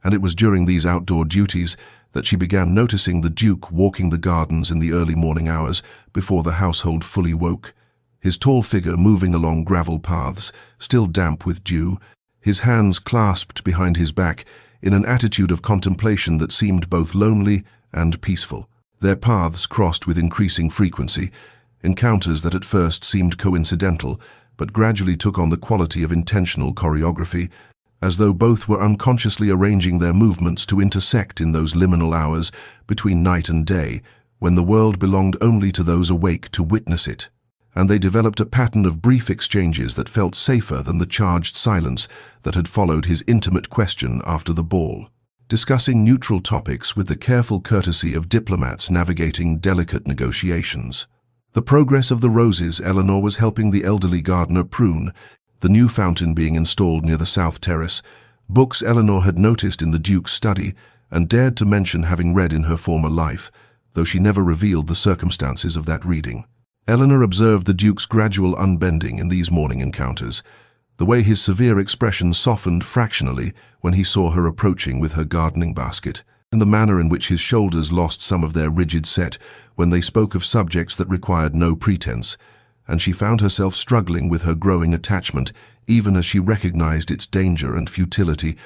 And it was during these outdoor duties that she began noticing the Duke walking the gardens in the early morning hours before the household fully woke, his tall figure moving along gravel paths, still damp with dew, his hands clasped behind his back in an attitude of contemplation that seemed both lonely and peaceful. Their paths crossed with increasing frequency, encounters that at first seemed coincidental, but gradually took on the quality of intentional choreography, as though both were unconsciously arranging their movements to intersect in those liminal hours between night and day, when the world belonged only to those awake to witness it. And they developed a pattern of brief exchanges that felt safer than the charged silence that had followed his intimate question after the ball, discussing neutral topics with the careful courtesy of diplomats navigating delicate negotiations. The progress of the roses Eleanor was helping the elderly gardener prune, the new fountain being installed near the south terrace, books Eleanor had noticed in the Duke's study and dared to mention having read in her former life, though she never revealed the circumstances of that reading. Eleanor observed the Duke's gradual unbending in these morning encounters, the way his severe expression softened fractionally when he saw her approaching with her gardening basket, and the manner in which his shoulders lost some of their rigid set when they spoke of subjects that required no pretense, and she found herself struggling with her growing attachment even as she recognized its danger and futility,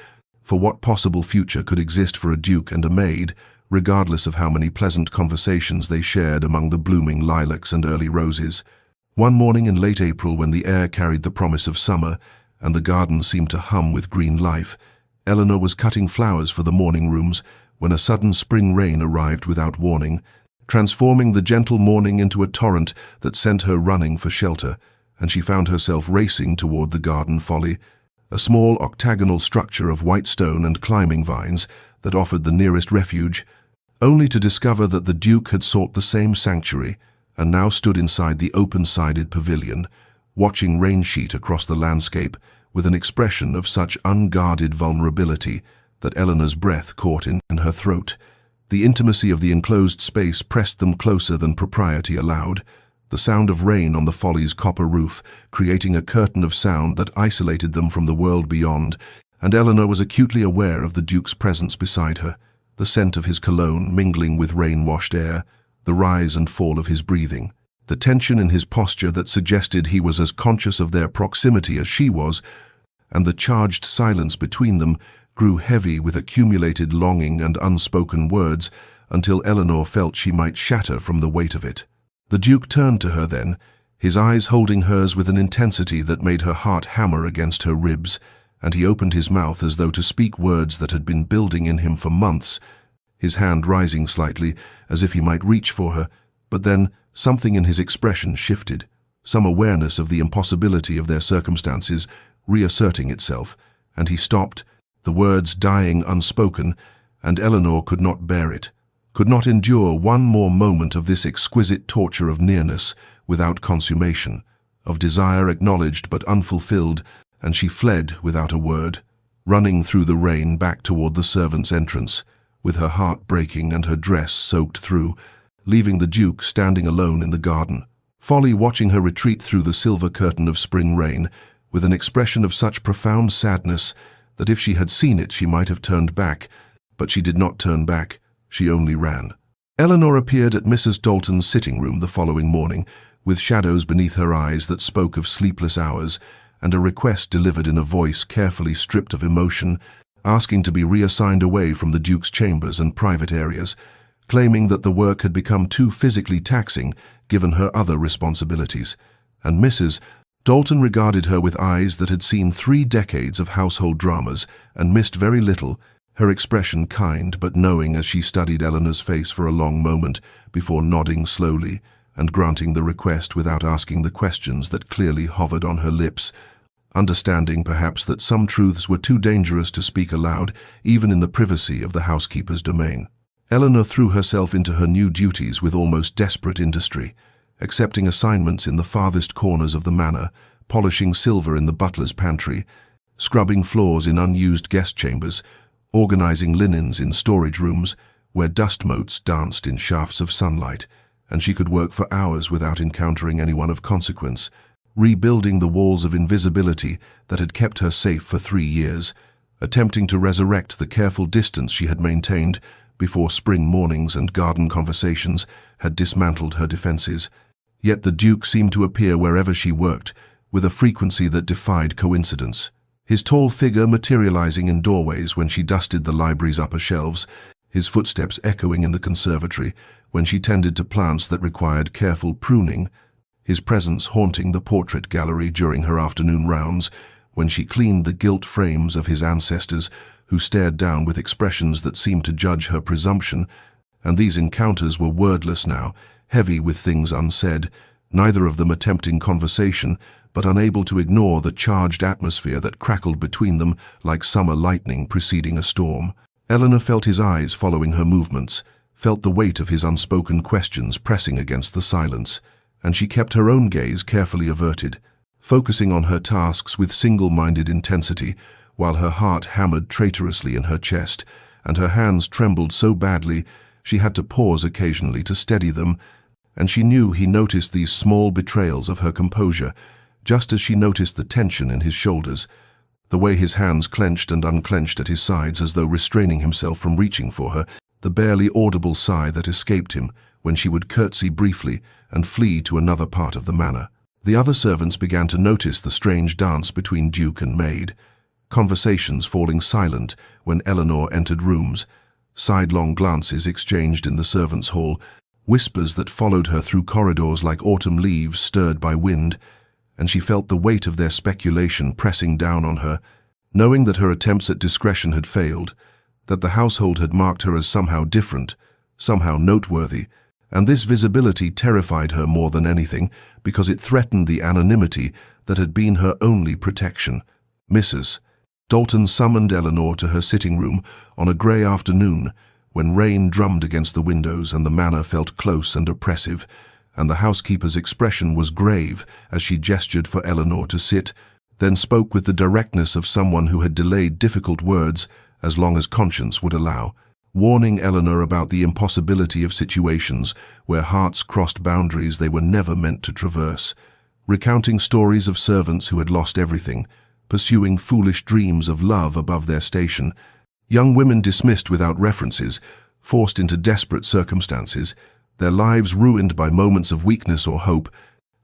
for what possible future could exist for a Duke and a maid, regardless of how many pleasant conversations they shared among the blooming lilacs and early roses. One morning in late April, when the air carried the promise of summer and the garden seemed to hum with green life, Eleanor was cutting flowers for the morning rooms when a sudden spring rain arrived without warning, transforming the gentle morning into a torrent that sent her running for shelter, and she found herself racing toward the garden folly, a small octagonal structure of white stone and climbing vines that offered the nearest refuge, only to discover that the Duke had sought the same sanctuary and now stood inside the open-sided pavilion, watching rain sheet across the landscape with an expression of such unguarded vulnerability that Eleanor's breath caught in her throat. The intimacy of the enclosed space pressed them closer than propriety allowed, the sound of rain on the folly's copper roof creating a curtain of sound that isolated them from the world beyond, and Eleanor was acutely aware of the Duke's presence beside her, the scent of his cologne mingling with rain-washed air, the rise and fall of his breathing, the tension in his posture that suggested he was as conscious of their proximity as she was, and the charged silence between them grew heavy with accumulated longing and unspoken words, until Eleanor felt she might shatter from the weight of it. The Duke turned to her then, his eyes holding hers with an intensity that made her heart hammer against her ribs, and he opened his mouth as though to speak words that had been building in him for months, his hand rising slightly as if he might reach for her, but then something in his expression shifted, some awareness of the impossibility of their circumstances reasserting itself, and he stopped, the words dying unspoken, and Eleanor could not bear it, could not endure one more moment of this exquisite torture of nearness without consummation, of desire acknowledged but unfulfilled, and she fled without a word, running through the rain back toward the servants' entrance, with her heart breaking and her dress soaked through, leaving the Duke standing alone in the garden, Folly watching her retreat through the silver curtain of spring rain, with an expression of such profound sadness that if she had seen it she might have turned back, but she did not turn back, she only ran. Eleanor appeared at Mrs. Dalton's sitting room the following morning, with shadows beneath her eyes that spoke of sleepless hours, and a request delivered in a voice carefully stripped of emotion, asking to be reassigned away from the Duke's chambers and private areas, claiming that the work had become too physically taxing given her other responsibilities, and Mrs. Dalton regarded her with eyes that had seen 3 decades of household dramas and missed very little, her expression kind but knowing as she studied Eleanor's face for a long moment before nodding slowly and granting the request without asking the questions that clearly hovered on her lips, understanding perhaps that some truths were too dangerous to speak aloud even in the privacy of the housekeeper's domain. Eleanor threw herself into her new duties with almost desperate industry, accepting assignments in the farthest corners of the manor, polishing silver in the butler's pantry, scrubbing floors in unused guest chambers, organizing linens in storage rooms where dust motes danced in shafts of sunlight, and she could work for hours without encountering anyone of consequence, rebuilding the walls of invisibility that had kept her safe for 3 years, attempting to resurrect the careful distance she had maintained before spring mornings and garden conversations had dismantled her defenses. Yet the Duke seemed to appear wherever she worked, with a frequency that defied coincidence, his tall figure materializing in doorways when she dusted the library's upper shelves, his footsteps echoing in the conservatory when she tended to plants that required careful pruning, his presence haunting the portrait gallery during her afternoon rounds when she cleaned the gilt frames of his ancestors who stared down with expressions that seemed to judge her presumption, and these encounters were wordless now, heavy with things unsaid, neither of them attempting conversation, but unable to ignore the charged atmosphere that crackled between them like summer lightning preceding a storm. Eleanor felt his eyes following her movements, felt the weight of his unspoken questions pressing against the silence, and she kept her own gaze carefully averted, focusing on her tasks with single-minded intensity, while her heart hammered traitorously in her chest, and her hands trembled so badly she had to pause occasionally to steady them, and she knew he noticed these small betrayals of her composure, just as she noticed the tension in his shoulders, the way his hands clenched and unclenched at his sides as though restraining himself from reaching for her, the barely audible sigh that escaped him when she would curtsy briefly and flee to another part of the manor. The other servants began to notice the strange dance between Duke and Maid, conversations falling silent when Eleanor entered rooms, sidelong glances exchanged in the servants' hall, whispers that followed her through corridors like autumn leaves stirred by wind, and she felt the weight of their speculation pressing down on her, knowing that her attempts at discretion had failed, that the household had marked her as somehow different, somehow noteworthy, and this visibility terrified her more than anything because it threatened the anonymity that had been her only protection. Mrs. Dalton summoned Eleanor to her sitting room on a grey afternoon when rain drummed against the windows and the manor felt close and oppressive, and the housekeeper's expression was grave as she gestured for Eleanor to sit, then spoke with the directness of someone who had delayed difficult words as long as conscience would allow, warning Eleanor about the impossibility of situations where hearts crossed boundaries they were never meant to traverse, recounting stories of servants who had lost everything, pursuing foolish dreams of love above their station, young women dismissed without references, forced into desperate circumstances, their lives ruined by moments of weakness or hope,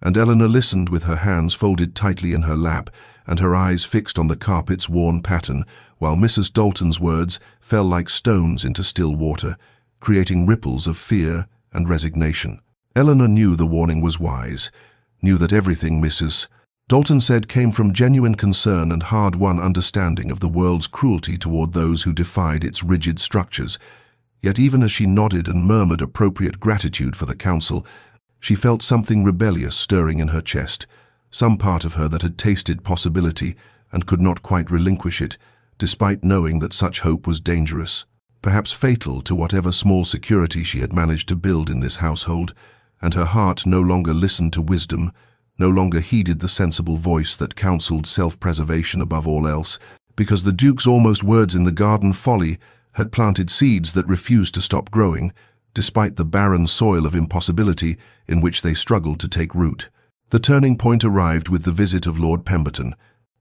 and Eleanor listened with her hands folded tightly in her lap and her eyes fixed on the carpet's worn pattern, while Mrs. Dalton's words fell like stones into still water, creating ripples of fear and resignation. Eleanor knew the warning was wise, knew that everything Mrs. Dalton said came from genuine concern and hard-won understanding of the world's cruelty toward those who defied its rigid structures. Yet even as she nodded and murmured appropriate gratitude for the counsel, she felt something rebellious stirring in her chest, some part of her that had tasted possibility and could not quite relinquish it, despite knowing that such hope was dangerous, perhaps fatal to whatever small security she had managed to build in this household, and her heart no longer listened to wisdom, no longer heeded the sensible voice that counseled self-preservation above all else, because the Duke's almost words in the garden folly had planted seeds that refused to stop growing, despite the barren soil of impossibility in which they struggled to take root. The turning point arrived with the visit of Lord Pemberton,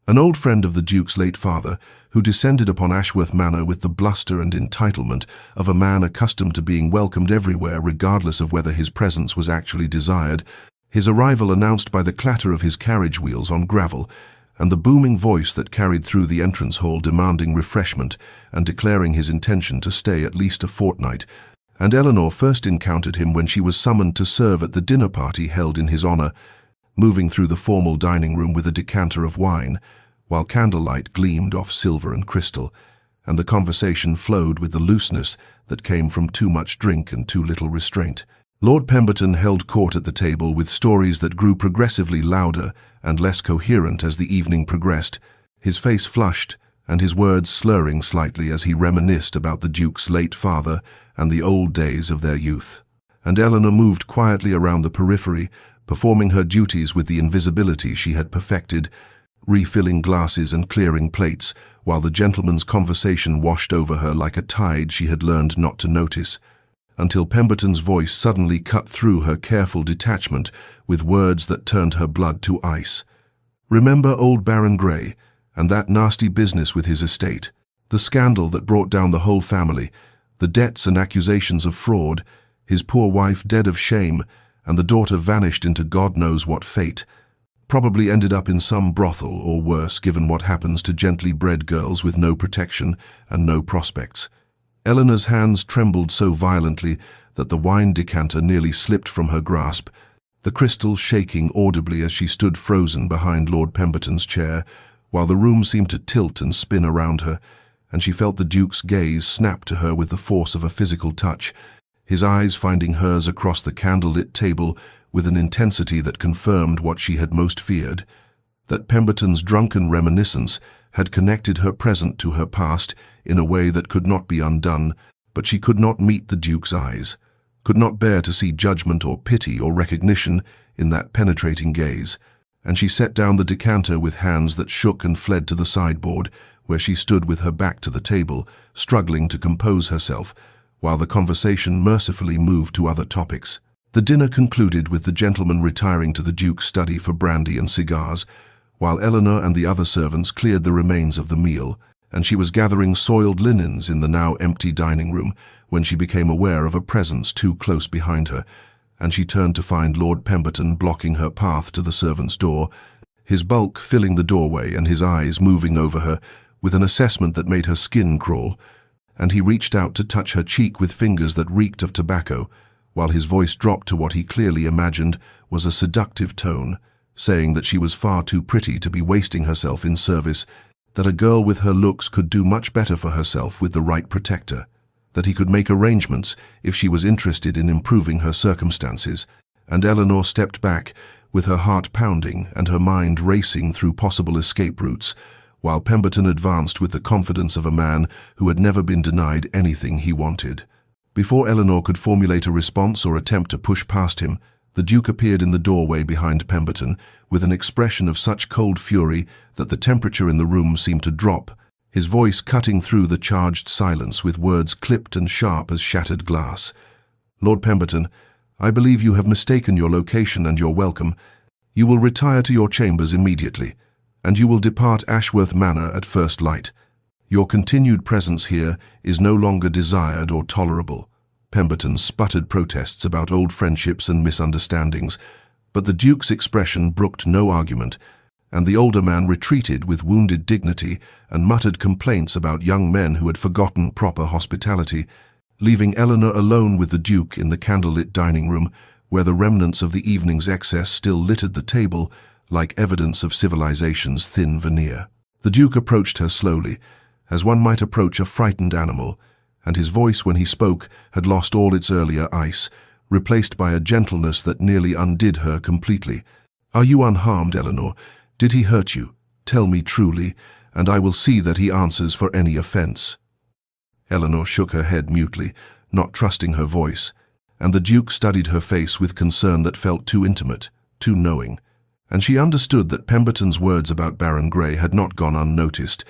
an old friend of the Duke's late father, who descended upon Ashworth Manor with the bluster and entitlement of a man accustomed to being welcomed everywhere regardless of whether his presence was actually desired, his arrival announced by the clatter of his carriage wheels on gravel, and the booming voice that carried through the entrance hall demanding refreshment and declaring his intention to stay at least a fortnight. And Eleanor first encountered him when she was summoned to serve at the dinner party held in his honor, moving through the formal dining room with a decanter of wine, while candlelight gleamed off silver and crystal, and the conversation flowed with the looseness that came from too much drink and too little restraint. Lord Pemberton held court at the table with stories that grew progressively louder and less coherent as the evening progressed, his face flushed and his words slurring slightly as he reminisced about the Duke's late father and the old days of their youth. And Eleanor moved quietly around the periphery, performing her duties with the invisibility she had perfected, refilling glasses and clearing plates, while the gentleman's conversation washed over her like a tide she had learned not to notice, until Pemberton's voice suddenly cut through her careful detachment with words that turned her blood to ice. "Remember old Baron Grey, and that nasty business with his estate, the scandal that brought down the whole family, the debts and accusations of fraud, his poor wife dead of shame, and the daughter vanished into God knows what fate, probably ended up in some brothel or worse given what happens to gently bred girls with no protection and no prospects." Eleanor's hands trembled so violently that the wine decanter nearly slipped from her grasp, the crystal shaking audibly as she stood frozen behind Lord Pemberton's chair, while the room seemed to tilt and spin around her, and she felt the Duke's gaze snap to her with the force of a physical touch, his eyes finding hers across the candlelit table with an intensity that confirmed what she had most feared, that Pemberton's drunken reminiscence had connected her present to her past in a way that could not be undone, but she could not meet the Duke's eyes, could not bear to see judgment or pity or recognition in that penetrating gaze, and she set down the decanter with hands that shook and fled to the sideboard, where she stood with her back to the table, struggling to compose herself, while the conversation mercifully moved to other topics. The dinner concluded with the gentleman retiring to the Duke's study for brandy and cigars, while Eleanor and the other servants cleared the remains of the meal, and she was gathering soiled linens in the now empty dining room when she became aware of a presence too close behind her, and she turned to find Lord Pemberton blocking her path to the servants' door, his bulk filling the doorway and his eyes moving over her with an assessment that made her skin crawl, and he reached out to touch her cheek with fingers that reeked of tobacco, while his voice dropped to what he clearly imagined was a seductive tone, saying that she was far too pretty to be wasting herself in service, that a girl with her looks could do much better for herself with the right protector, that he could make arrangements if she was interested in improving her circumstances, and Eleanor stepped back, with her heart pounding and her mind racing through possible escape routes, while Pemberton advanced with the confidence of a man who had never been denied anything he wanted. Before Eleanor could formulate a response or attempt to push past him, the Duke appeared in the doorway behind Pemberton with an expression of such cold fury that the temperature in the room seemed to drop, his voice cutting through the charged silence with words clipped and sharp as shattered glass. "Lord Pemberton, I believe you have mistaken your location and your welcome. You will retire to your chambers immediately, and you will depart Ashworth Manor at first light. Your continued presence here is no longer desired or tolerable." Pemberton sputtered protests about old friendships and misunderstandings, but the Duke's expression brooked no argument, and the older man retreated with wounded dignity and muttered complaints about young men who had forgotten proper hospitality, leaving Eleanor alone with the Duke in the candlelit dining room, where the remnants of the evening's excess still littered the table like evidence of civilization's thin veneer. The Duke approached her slowly, as one might approach a frightened animal, and his voice when he spoke had lost all its earlier ice, replaced by a gentleness that nearly undid her completely. "Are you unharmed, Eleanor? Did he hurt you? Tell me truly, and I will see that he answers for any offense." Eleanor shook her head mutely, not trusting her voice, and the Duke studied her face with concern that felt too intimate, too knowing. And she understood that Pemberton's words about Baron Grey had not gone unnoticed,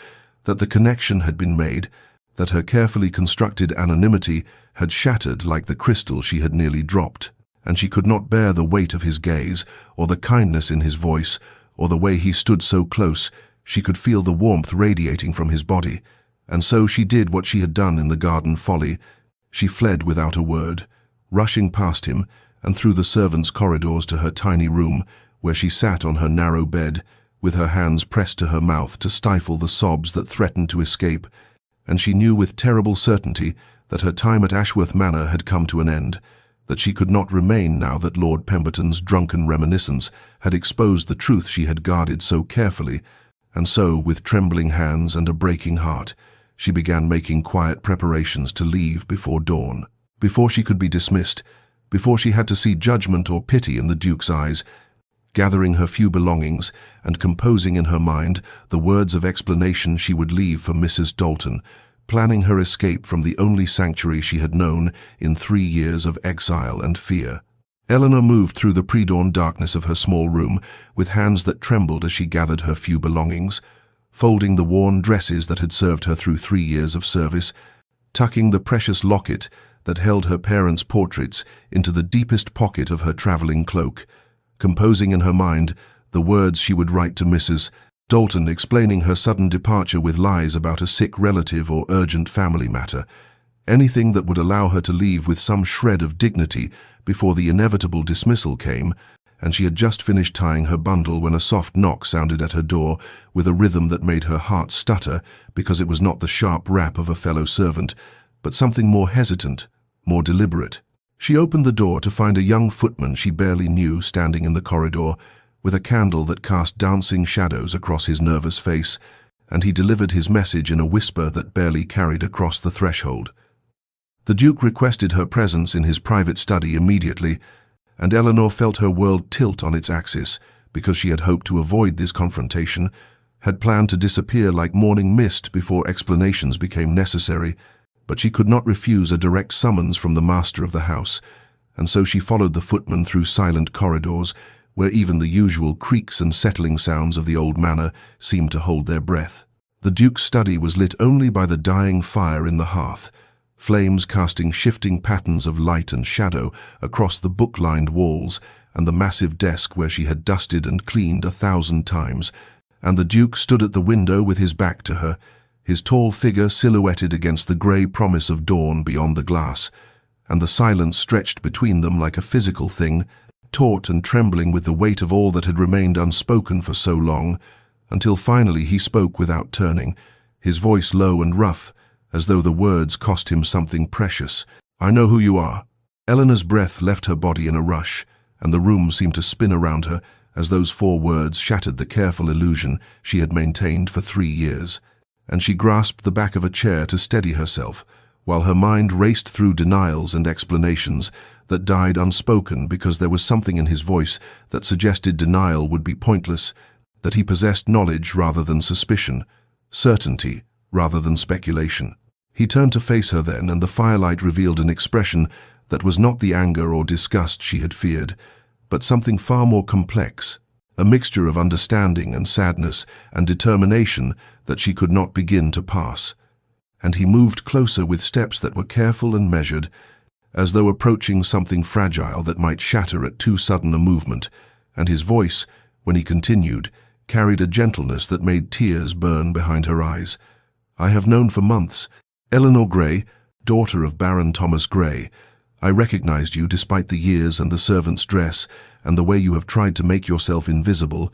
that the connection had been made, that her carefully constructed anonymity had shattered like the crystal she had nearly dropped, and she could not bear the weight of his gaze, or the kindness in his voice, or the way he stood so close. She could feel the warmth radiating from his body, and so she did what she had done in the garden folly. She fled without a word, rushing past him and through the servants' corridors to her tiny room, where she sat on her narrow bed, with her hands pressed to her mouth to stifle the sobs that threatened to escape, and she knew with terrible certainty that her time at Ashworth Manor had come to an end, that she could not remain now that Lord Pemberton's drunken reminiscence had exposed the truth she had guarded so carefully, and so, with trembling hands and a breaking heart, she began making quiet preparations to leave before dawn. Before she could be dismissed, before she had to see judgment or pity in the Duke's eyes, gathering her few belongings and composing in her mind the words of explanation she would leave for Mrs. Dalton, planning her escape from the only sanctuary she had known in 3 years of exile and fear. Eleanor moved through the pre-dawn darkness of her small room with hands that trembled as she gathered her few belongings, folding the worn dresses that had served her through 3 years of service, tucking the precious locket that held her parents' portraits into the deepest pocket of her traveling cloak, composing in her mind the words she would write to Mrs. Dalton explaining her sudden departure with lies about a sick relative or urgent family matter, anything that would allow her to leave with some shred of dignity before the inevitable dismissal came, and she had just finished tying her bundle when a soft knock sounded at her door with a rhythm that made her heart stutter because it was not the sharp rap of a fellow servant, but something more hesitant, more deliberate. She opened the door to find a young footman she barely knew standing in the corridor, with a candle that cast dancing shadows across his nervous face, and he delivered his message in a whisper that barely carried across the threshold. The Duke requested her presence in his private study immediately, and Eleanor felt her world tilt on its axis because she had hoped to avoid this confrontation, had planned to disappear like morning mist before explanations became necessary, but she could not refuse a direct summons from the master of the house, and so she followed the footman through silent corridors where even the usual creaks and settling sounds of the old manor seemed to hold their breath. The Duke's study was lit only by the dying fire in the hearth, flames casting shifting patterns of light and shadow across the book-lined walls and the massive desk where she had dusted and cleaned 1,000 times, and the Duke stood at the window with his back to her, his tall figure silhouetted against the grey promise of dawn beyond the glass, and the silence stretched between them like a physical thing, taut and trembling with the weight of all that had remained unspoken for so long, until finally he spoke without turning, his voice low and rough, as though the words cost him something precious. "I know who you are." Eleanor's breath left her body in a rush, and the room seemed to spin around her as those 4 words shattered the careful illusion she had maintained for 3 years, and she grasped the back of a chair to steady herself, while her mind raced through denials and explanations that died unspoken because there was something in his voice that suggested denial would be pointless, that he possessed knowledge rather than suspicion, certainty rather than speculation. He turned to face her then, and the firelight revealed an expression that was not the anger or disgust she had feared, but something far more complex, a mixture of understanding and sadness and determination that she could not begin to pass. And he moved closer with steps that were careful and measured, as though approaching something fragile that might shatter at too sudden a movement, and his voice, when he continued, carried a gentleness that made tears burn behind her eyes. "I have known for months, Eleanor Grey, daughter of Baron Thomas Grey. I recognized you despite the years and the servant's dress and the way you have tried to make yourself invisible,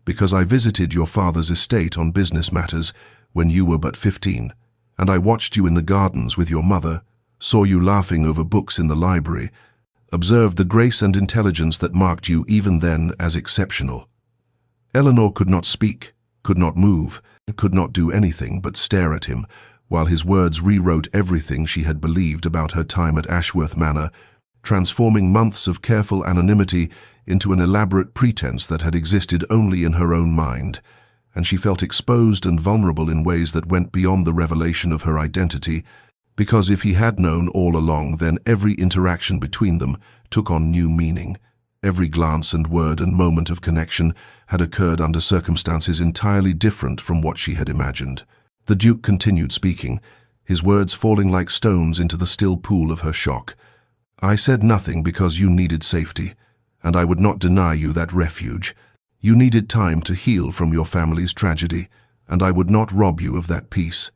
because I visited your father's estate on business matters when you were but 15, and I watched you in the gardens with your mother, saw you laughing over books in the library, observed the grace and intelligence that marked you even then as exceptional. Eleanor could not speak, could not move, could not do anything but stare at him, while his words rewrote everything she had believed about her time at Ashworth Manor, transforming months of careful anonymity into an elaborate pretense that had existed only in her own mind, and she felt exposed and vulnerable in ways that went beyond the revelation of her identity, because if he had known all along, then every interaction between them took on new meaning. Every glance and word and moment of connection had occurred under circumstances entirely different from what she had imagined. The Duke continued speaking, his words falling like stones into the still pool of her shock. "I said nothing because you needed safety, and I would not deny you that refuge. You needed time to heal from your family's tragedy, and I would not rob you of that peace.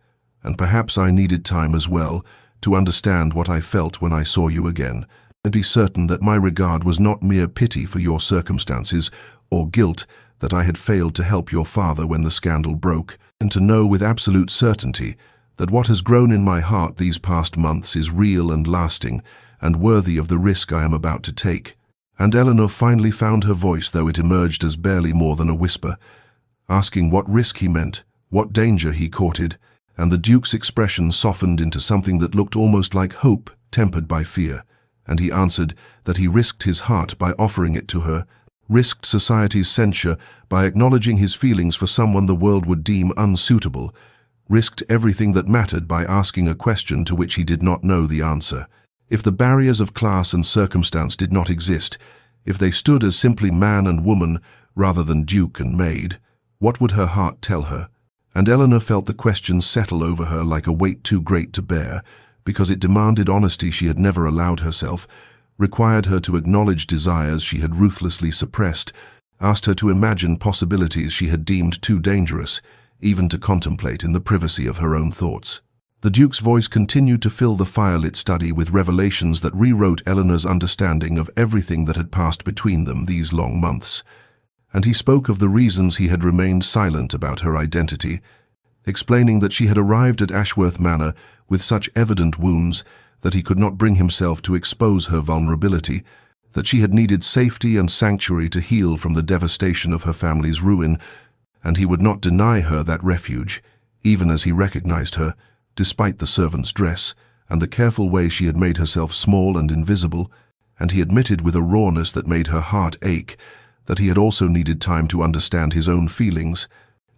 And perhaps I needed time as well to understand what I felt when I saw you again, and be certain that my regard was not mere pity for your circumstances or guilt that I had failed to help your father when the scandal broke, and to know with absolute certainty that what has grown in my heart these past months is real and lasting and worthy of the risk I am about to take." And Eleanor finally found her voice, though it emerged as barely more than a whisper, asking what risk he meant, what danger he courted, and the Duke's expression softened into something that looked almost like hope tempered by fear, and he answered that he risked his heart by offering it to her, risked society's censure by acknowledging his feelings for someone the world would deem unsuitable, risked everything that mattered by asking a question to which he did not know the answer. If the barriers of class and circumstance did not exist, if they stood as simply man and woman rather than Duke and Maid, what would her heart tell her? And Eleanor felt the question settle over her like a weight too great to bear, because it demanded honesty she had never allowed herself, required her to acknowledge desires she had ruthlessly suppressed, asked her to imagine possibilities she had deemed too dangerous, even to contemplate in the privacy of her own thoughts. The Duke's voice continued to fill the firelit study with revelations that rewrote Eleanor's understanding of everything that had passed between them these long months. And he spoke of the reasons he had remained silent about her identity, explaining that she had arrived at Ashworth Manor with such evident wounds that he could not bring himself to expose her vulnerability, that she had needed safety and sanctuary to heal from the devastation of her family's ruin, and he would not deny her that refuge, even as he recognized her, despite the servant's dress and the careful way she had made herself small and invisible, and he admitted with a rawness that made her heart ache that he had also needed time to understand his own feelings,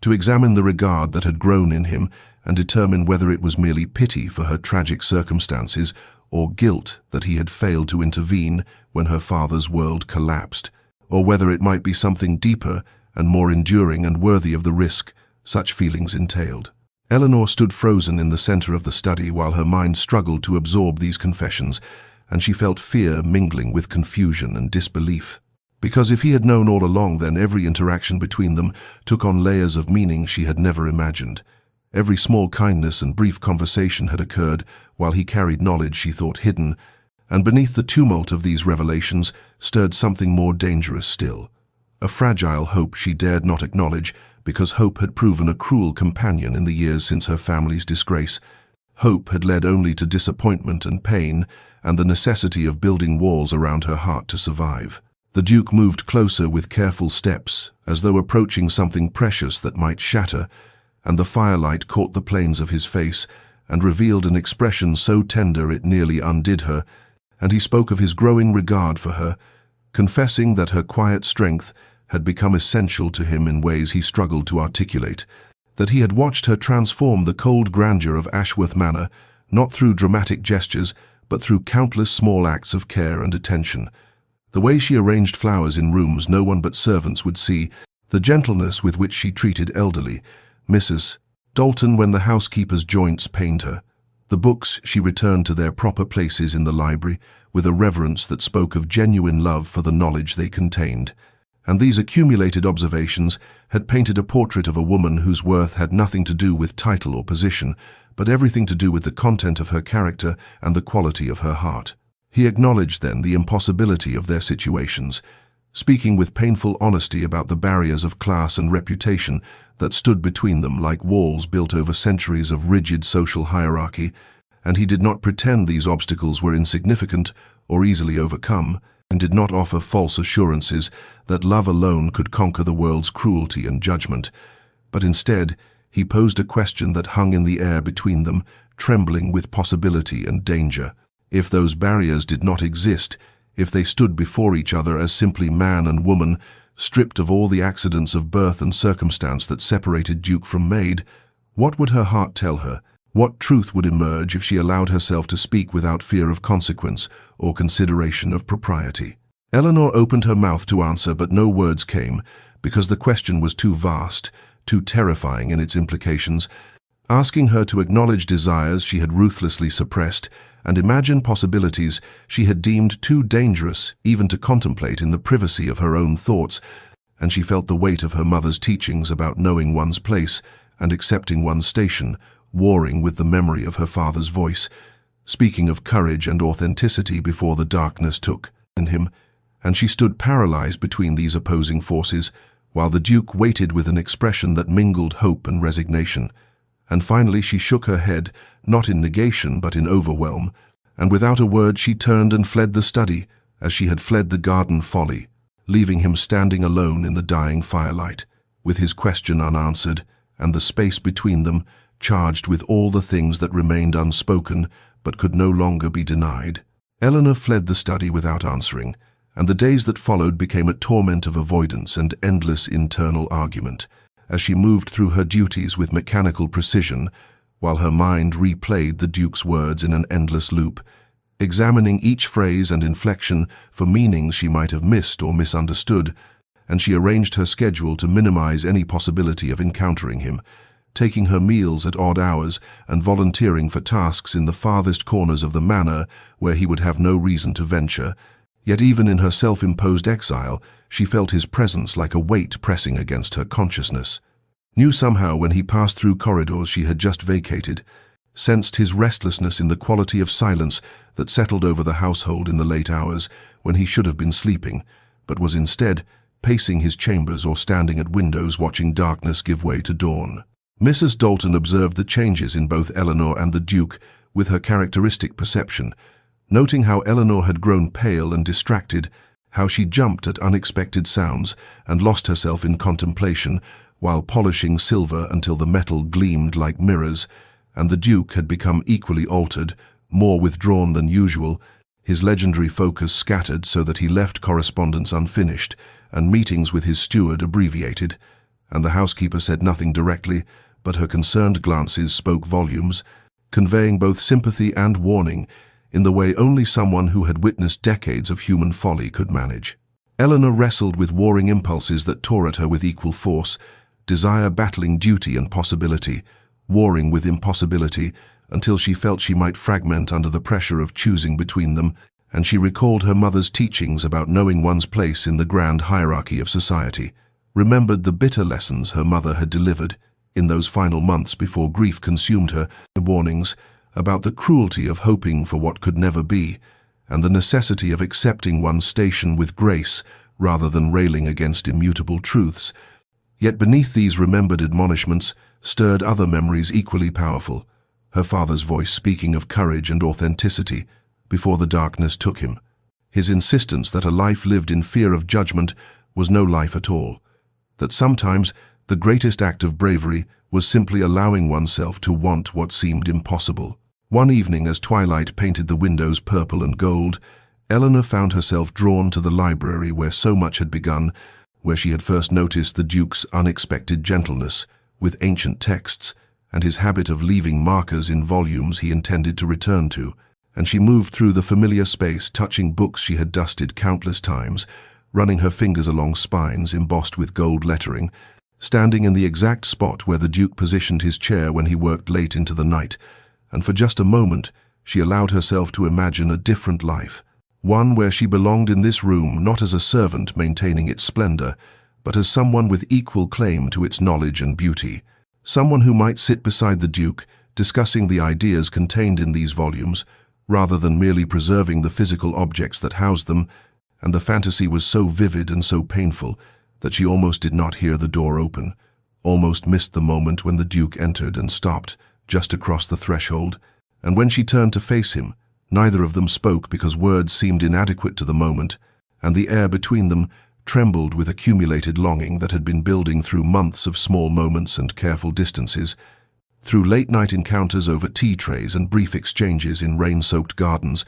to examine the regard that had grown in him and determine whether it was merely pity for her tragic circumstances or guilt that he had failed to intervene when her father's world collapsed, or whether it might be something deeper and more enduring and worthy of the risk such feelings entailed. Eleanor stood frozen in the center of the study while her mind struggled to absorb these confessions, and she felt fear mingling with confusion and disbelief. Because if he had known all along, then every interaction between them took on layers of meaning she had never imagined. Every small kindness and brief conversation had occurred while he carried knowledge she thought hidden, and beneath the tumult of these revelations stirred something more dangerous still. A fragile hope she dared not acknowledge, because hope had proven a cruel companion in the years since her family's disgrace. Hope had led only to disappointment and pain, and the necessity of building walls around her heart to survive. The Duke moved closer with careful steps, as though approaching something precious that might shatter, and the firelight caught the planes of his face and revealed an expression so tender it nearly undid her, and he spoke of his growing regard for her, confessing that her quiet strength had become essential to him in ways he struggled to articulate, that he had watched her transform the cold grandeur of Ashworth Manor, not through dramatic gestures, but through countless small acts of care and attention. The way she arranged flowers in rooms no one but servants would see, the gentleness with which she treated elderly Mrs. Dalton when the housekeeper's joints pained her, the books she returned to their proper places in the library with a reverence that spoke of genuine love for the knowledge they contained. And these accumulated observations had painted a portrait of a woman whose worth had nothing to do with title or position, but everything to do with the content of her character and the quality of her heart. He acknowledged then the impossibility of their situations, speaking with painful honesty about the barriers of class and reputation that stood between them like walls built over centuries of rigid social hierarchy, and he did not pretend these obstacles were insignificant or easily overcome, and did not offer false assurances that love alone could conquer the world's cruelty and judgment. But instead, he posed a question that hung in the air between them, trembling with possibility and danger. If those barriers did not exist, if they stood before each other as simply man and woman, stripped of all the accidents of birth and circumstance that separated Duke from Maid, what would her heart tell her? What truth would emerge if she allowed herself to speak without fear of consequence or consideration of propriety? Eleanor opened her mouth to answer, but no words came, because the question was too vast, too terrifying in its implications, asking her to acknowledge desires she had ruthlessly suppressed and imagine possibilities she had deemed too dangerous even to contemplate in the privacy of her own thoughts, and she felt the weight of her mother's teachings about knowing one's place and accepting one's station, warring with the memory of her father's voice, speaking of courage and authenticity before the darkness took in him, and she stood paralyzed between these opposing forces, while the Duke waited with an expression that mingled hope and resignation. And finally she shook her head, not in negation but in overwhelm, and without a word she turned and fled the study, as she had fled the garden folly, leaving him standing alone in the dying firelight, with his question unanswered, and the space between them charged with all the things that remained unspoken but could no longer be denied. Eleanor fled the study without answering, and the days that followed became a torment of avoidance and endless internal argument, as she moved through her duties with mechanical precision, while her mind replayed the Duke's words in an endless loop, examining each phrase and inflection for meanings she might have missed or misunderstood, and she arranged her schedule to minimize any possibility of encountering him, taking her meals at odd hours and volunteering for tasks in the farthest corners of the manor where he would have no reason to venture. Yet even in her self-imposed exile, she felt his presence like a weight pressing against her consciousness. Knew somehow when he passed through corridors she had just vacated, sensed his restlessness in the quality of silence that settled over the household in the late hours when he should have been sleeping, but was instead pacing his chambers or standing at windows watching darkness give way to dawn. Mrs. Dalton observed the changes in both Eleanor and the Duke with her characteristic perception, noting how Eleanor had grown pale and distracted, how she jumped at unexpected sounds and lost herself in contemplation while polishing silver until the metal gleamed like mirrors, and the Duke had become equally altered, more withdrawn than usual, his legendary focus scattered so that he left correspondence unfinished and meetings with his steward abbreviated, and the housekeeper said nothing directly, but her concerned glances spoke volumes, conveying both sympathy and warning in the way only someone who had witnessed decades of human folly could manage. Eleanor wrestled with warring impulses that tore at her with equal force, desire battling duty and possibility, warring with impossibility, until she felt she might fragment under the pressure of choosing between them, and she recalled her mother's teachings about knowing one's place in the grand hierarchy of society, remembered the bitter lessons her mother had delivered in those final months before grief consumed her, the warnings about the cruelty of hoping for what could never be, and the necessity of accepting one's station with grace rather than railing against immutable truths. Yet beneath these remembered admonishments stirred other memories equally powerful, her father's voice speaking of courage and authenticity before the darkness took him, his insistence that a life lived in fear of judgment was no life at all, that sometimes the greatest act of bravery was simply allowing oneself to want what seemed impossible. One evening, as twilight painted the windows purple and gold, Eleanor found herself drawn to the library where so much had begun, where she had first noticed the Duke's unexpected gentleness with ancient texts and his habit of leaving markers in volumes he intended to return to, and she moved through the familiar space, touching books she had dusted countless times, running her fingers along spines embossed with gold lettering, standing in the exact spot where the Duke positioned his chair when he worked late into the night, and for just a moment she allowed herself to imagine a different life, one where she belonged in this room not as a servant maintaining its splendor, but as someone with equal claim to its knowledge and beauty, someone who might sit beside the Duke, discussing the ideas contained in these volumes, rather than merely preserving the physical objects that housed them, and the fantasy was so vivid and so painful that she almost did not hear the door open, almost missed the moment when the Duke entered and stopped just across the threshold, and when she turned to face him, neither of them spoke because words seemed inadequate to the moment, and the air between them trembled with accumulated longing that had been building through months of small moments and careful distances, through late-night encounters over tea trays and brief exchanges in rain-soaked gardens,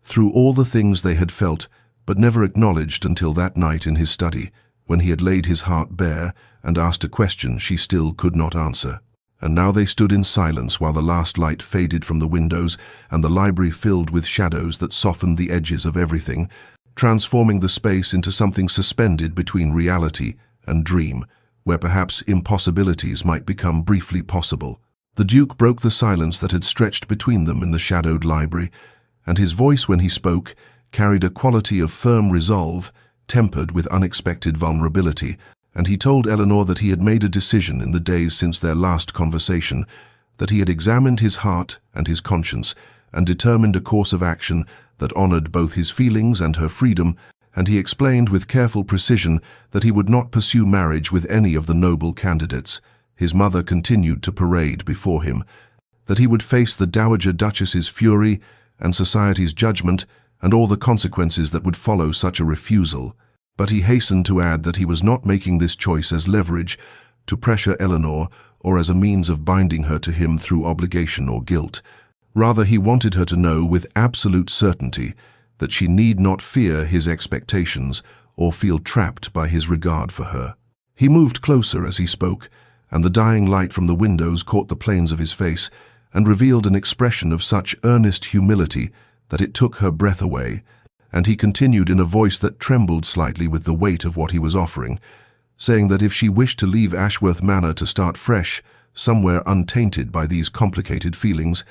through all the things they had felt but never acknowledged until that night in his study, when he had laid his heart bare and asked a question she still could not answer. And now they stood in silence while the last light faded from the windows and the library filled with shadows that softened the edges of everything, transforming the space into something suspended between reality and dream, where perhaps impossibilities might become briefly possible. The Duke broke the silence that had stretched between them in the shadowed library, and his voice when he spoke carried a quality of firm resolve, tempered with unexpected vulnerability, and he told Eleanor that he had made a decision in the days since their last conversation, that he had examined his heart and his conscience, and determined a course of action that honored both his feelings and her freedom, and he explained with careful precision that he would not pursue marriage with any of the noble candidates. His mother continued to parade before him, that he would face the Dowager Duchess's fury and society's judgment and all the consequences that would follow such a refusal. But he hastened to add that he was not making this choice as leverage to pressure Eleanor or as a means of binding her to him through obligation or guilt. Rather, he wanted her to know with absolute certainty that she need not fear his expectations or feel trapped by his regard for her. He moved closer as he spoke, and the dying light from the windows caught the planes of his face and revealed an expression of such earnest humility that it took her breath away, and he continued in a voice that trembled slightly with the weight of what he was offering, saying that if she wished to leave Ashworth Manor to start fresh, somewhere untainted by these complicated feelings,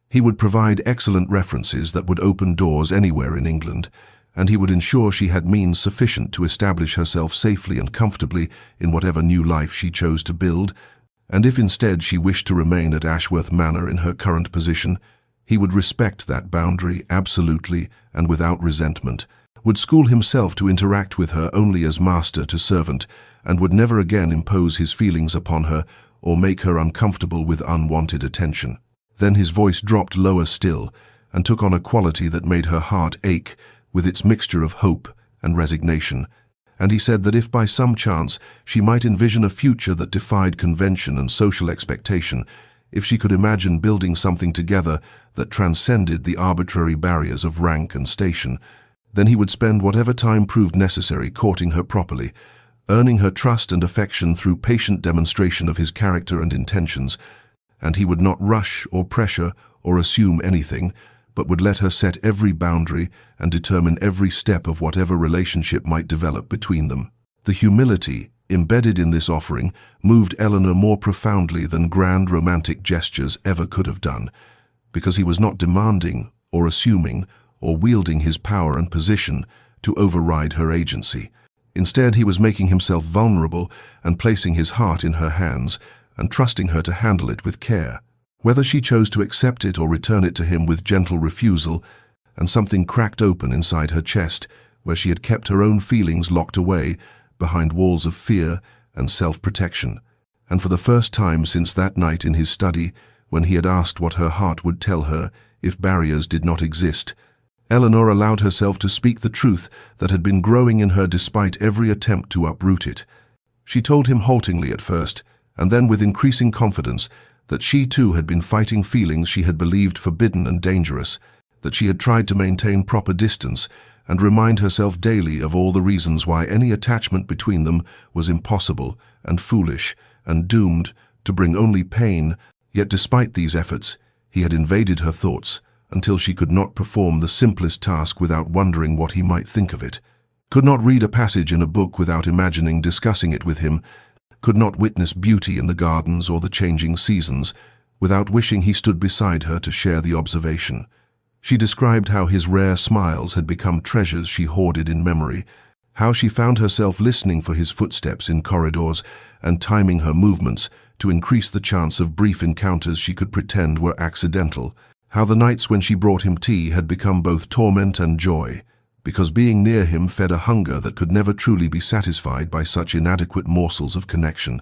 he would provide excellent references that would open doors anywhere in England, and he would ensure she had means sufficient to establish herself safely and comfortably in whatever new life she chose to build, and if instead she wished to remain at Ashworth Manor in her current position, he would respect that boundary absolutely and without resentment, would school himself to interact with her only as master to servant, and would never again impose his feelings upon her or make her uncomfortable with unwanted attention. Then his voice dropped lower still and took on a quality that made her heart ache with its mixture of hope and resignation, and he said that if by some chance she might envision a future that defied convention and social expectation, if she could imagine building something together that transcended the arbitrary barriers of rank and station, then he would spend whatever time proved necessary courting her properly, earning her trust and affection through patient demonstration of his character and intentions, and he would not rush or pressure or assume anything, but would let her set every boundary and determine every step of whatever relationship might develop between them. The humility embedded in this offering moved Eleanor more profoundly than grand romantic gestures ever could have done, because he was not demanding or assuming or wielding his power and position to override her agency. Instead, he was making himself vulnerable and placing his heart in her hands and trusting her to handle it with care. Whether she chose to accept it or return it to him with gentle refusal, and something cracked open inside her chest where she had kept her own feelings locked away behind walls of fear and self-protection. And for the first time since that night in his study, when he had asked what her heart would tell her if barriers did not exist, Eleanor allowed herself to speak the truth that had been growing in her despite every attempt to uproot it. She told him haltingly at first, and then with increasing confidence, that she too had been fighting feelings she had believed forbidden and dangerous, that she had tried to maintain proper distance and remind herself daily of all the reasons why any attachment between them was impossible and foolish and doomed to bring only pain. Yet despite these efforts, he had invaded her thoughts until she could not perform the simplest task without wondering what he might think of it, could not read a passage in a book without imagining discussing it with him, could not witness beauty in the gardens or the changing seasons without wishing he stood beside her to share the observation. She described how his rare smiles had become treasures she hoarded in memory, how she found herself listening for his footsteps in corridors and timing her movements to increase the chance of brief encounters she could pretend were accidental, how the nights when she brought him tea had become both torment and joy, because being near him fed a hunger that could never truly be satisfied by such inadequate morsels of connection,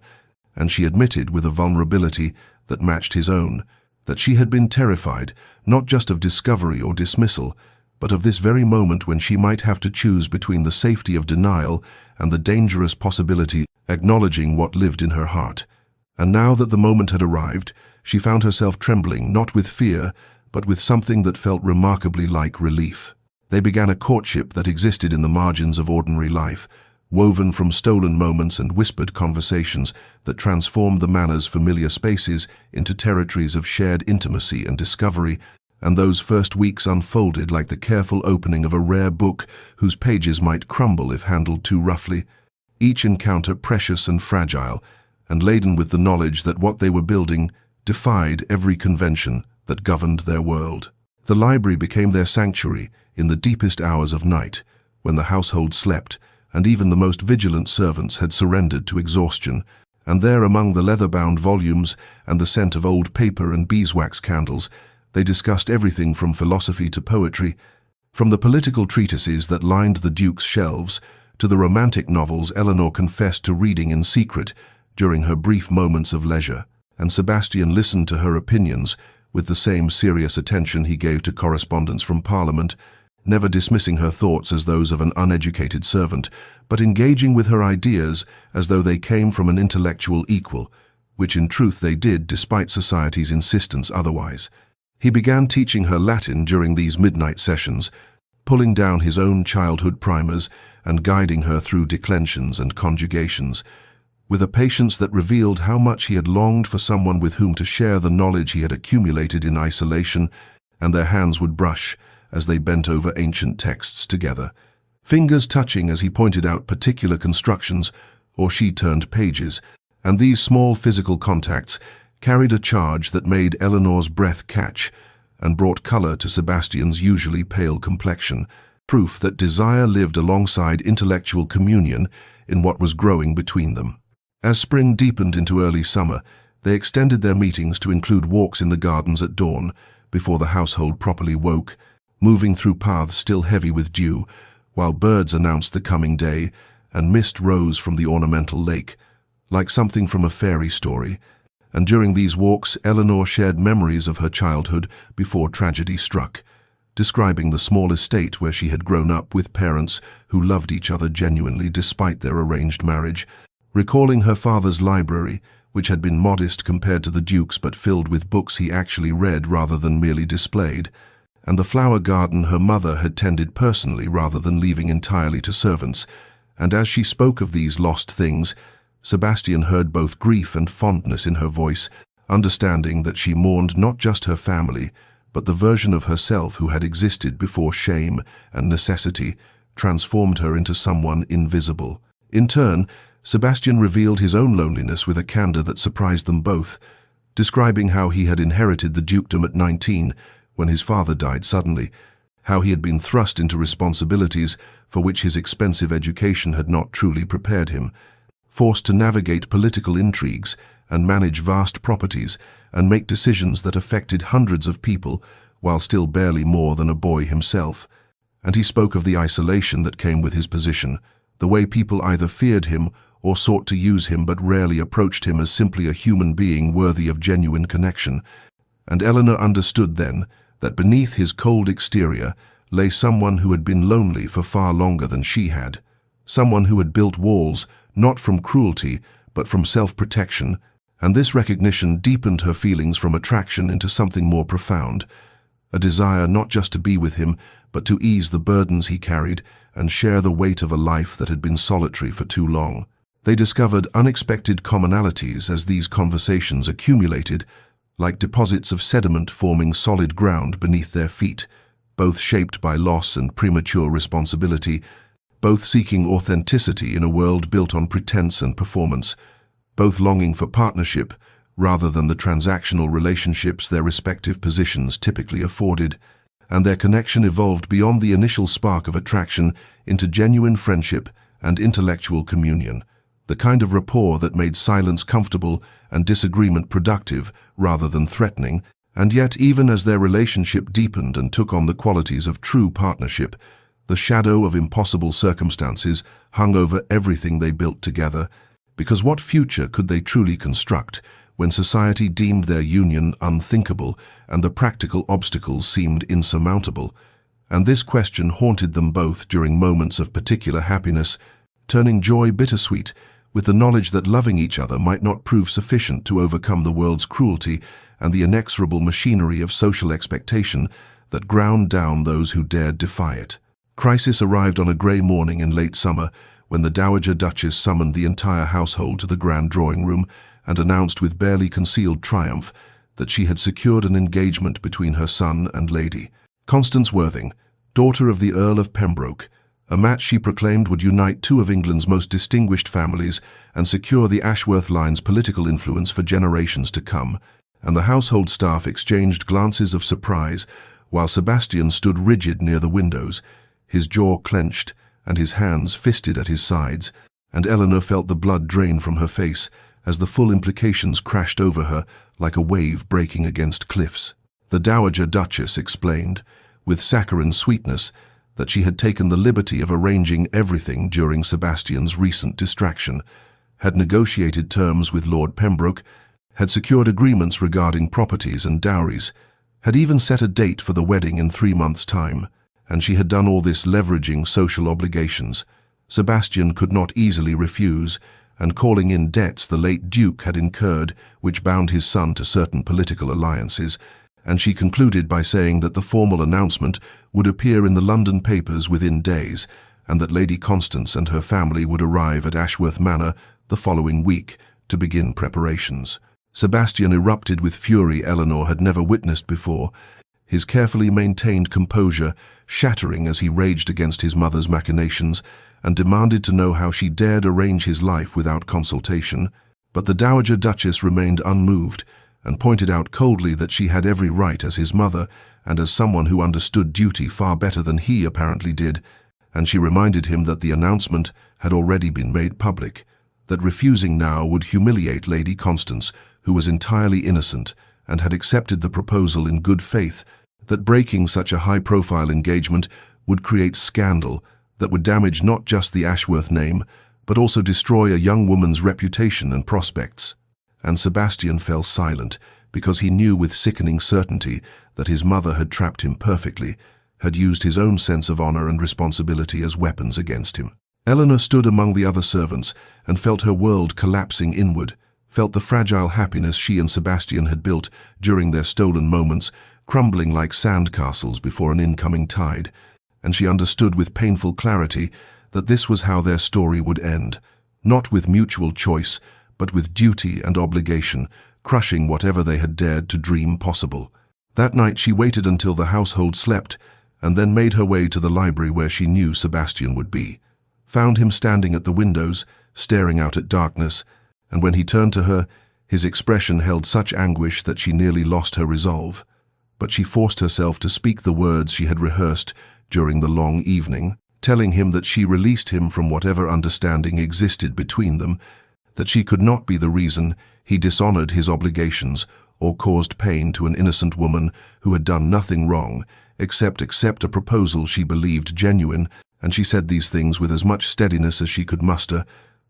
and she admitted with a vulnerability that matched his own that she had been terrified, not just of discovery or dismissal, but of this very moment when she might have to choose between the safety of denial and the dangerous possibility acknowledging what lived in her heart. And now that the moment had arrived, she found herself trembling, not with fear, but with something that felt remarkably like relief. They began a courtship that existed in the margins of ordinary life, woven from stolen moments and whispered conversations that transformed the manor's familiar spaces into territories of shared intimacy and discovery, and those first weeks unfolded like the careful opening of a rare book whose pages might crumble if handled too roughly, each encounter precious and fragile, and laden with the knowledge that what they were building defied every convention that governed their world. The library became their sanctuary in the deepest hours of night, when the household slept, and even the most vigilant servants had surrendered to exhaustion, and there among the leather-bound volumes and the scent of old paper and beeswax candles, they discussed everything from philosophy to poetry, from the political treatises that lined the Duke's shelves to the romantic novels Eleanor confessed to reading in secret during her brief moments of leisure, and Sebastian listened to her opinions with the same serious attention he gave to correspondence from Parliament, never dismissing her thoughts as those of an uneducated servant, but engaging with her ideas as though they came from an intellectual equal, which in truth they did despite society's insistence otherwise. He began teaching her Latin during these midnight sessions, pulling down his own childhood primers and guiding her through declensions and conjugations, with a patience that revealed how much he had longed for someone with whom to share the knowledge he had accumulated in isolation, and their hands would brush as they bent over ancient texts together, fingers touching as he pointed out particular constructions or she turned pages, and these small physical contacts carried a charge that made Eleanor's breath catch and brought color to Sebastian's usually pale complexion, proof that desire lived alongside intellectual communion in what was growing between them. As spring deepened into early summer, they extended their meetings to include walks in the gardens at dawn, before the household properly woke, moving through paths still heavy with dew, while birds announced the coming day, and mist rose from the ornamental lake, like something from a fairy story. And during these walks, Eleanor shared memories of her childhood before tragedy struck, describing the small estate where she had grown up with parents who loved each other genuinely despite their arranged marriage, recalling her father's library, which had been modest compared to the Duke's but filled with books he actually read rather than merely displayed, and the flower garden her mother had tended personally rather than leaving entirely to servants. And as she spoke of these lost things, Sebastian heard both grief and fondness in her voice, understanding that she mourned not just her family, but the version of herself who had existed before shame and necessity transformed her into someone invisible. In turn, Sebastian revealed his own loneliness with a candor that surprised them both, describing how he had inherited the dukedom at 19 when his father died suddenly, how he had been thrust into responsibilities for which his expensive education had not truly prepared him, forced to navigate political intrigues and manage vast properties and make decisions that affected hundreds of people while still barely more than a boy himself. And he spoke of the isolation that came with his position, the way people either feared him or sought to use him but rarely approached him as simply a human being worthy of genuine connection. And Eleanor understood then that beneath his cold exterior lay someone who had been lonely for far longer than she had, someone who had built walls not from cruelty but from self-protection, and this recognition deepened her feelings from attraction into something more profound, a desire not just to be with him but to ease the burdens he carried and share the weight of a life that had been solitary for too long. They discovered unexpected commonalities as these conversations accumulated, like deposits of sediment forming solid ground beneath their feet, both shaped by loss and premature responsibility, both seeking authenticity in a world built on pretense and performance, both longing for partnership rather than the transactional relationships their respective positions typically afforded, and their connection evolved beyond the initial spark of attraction into genuine friendship and intellectual communion, the kind of rapport that made silence comfortable and disagreement productive rather than threatening. And yet, even as their relationship deepened and took on the qualities of true partnership, the shadow of impossible circumstances hung over everything they built together, because what future could they truly construct when society deemed their union unthinkable and the practical obstacles seemed insurmountable. And this question haunted them both during moments of particular happiness, turning joy bittersweet with the knowledge that loving each other might not prove sufficient to overcome the world's cruelty and the inexorable machinery of social expectation that ground down those who dared defy it. Crisis arrived on a grey morning in late summer when the Dowager Duchess summoned the entire household to the grand drawing-room and announced with barely concealed triumph that she had secured an engagement between her son and Lady Constance Worthing, daughter of the Earl of Pembroke, a match she proclaimed would unite two of England's most distinguished families and secure the Ashworth line's political influence for generations to come, and the household staff exchanged glances of surprise while Sebastian stood rigid near the windows, his jaw clenched and his hands fisted at his sides, and Eleanor felt the blood drain from her face as the full implications crashed over her like a wave breaking against cliffs. The Dowager Duchess explained, with saccharine sweetness, that she had taken the liberty of arranging everything during Sebastian's recent distraction, had negotiated terms with Lord Pembroke, had secured agreements regarding properties and dowries, had even set a date for the wedding in 3 months' time, and she had done all this leveraging social obligations. Sebastian could not easily refuse, and calling in debts the late Duke had incurred which bound his son to certain political alliances, and she concluded by saying that the formal announcement would appear in the London papers within days, and that Lady Constance and her family would arrive at Ashworth Manor the following week to begin preparations. Sebastian erupted with fury Eleanor had never witnessed before, his carefully maintained composure shattering as he raged against his mother's machinations and demanded to know how she dared arrange his life without consultation. But the Dowager Duchess remained unmoved and pointed out coldly that she had every right as his mother and as someone who understood duty far better than he apparently did, and she reminded him that the announcement had already been made public, that refusing now would humiliate Lady Constance, who was entirely innocent and had accepted the proposal in good faith, that breaking such a high-profile engagement would create scandal that would damage not just the Ashworth name, but also destroy a young woman's reputation and prospects. And Sebastian fell silent because he knew with sickening certainty that his mother had trapped him perfectly, had used his own sense of honor and responsibility as weapons against him. Eleanor stood among the other servants and felt her world collapsing inward, felt the fragile happiness she and Sebastian had built during their stolen moments crumbling like sandcastles before an incoming tide, and she understood with painful clarity that this was how their story would end, not with mutual choice, but with duty and obligation, crushing whatever they had dared to dream possible. That night she waited until the household slept, and then made her way to the library where she knew Sebastian would be, found him standing at the windows, staring out at darkness, and when he turned to her, his expression held such anguish that she nearly lost her resolve. But she forced herself to speak the words she had rehearsed during the long evening, telling him that she released him from whatever understanding existed between them, that she could not be the reason he dishonored his obligations or caused pain to an innocent woman who had done nothing wrong except accept a proposal she believed genuine, and she said these things with as much steadiness as she could muster,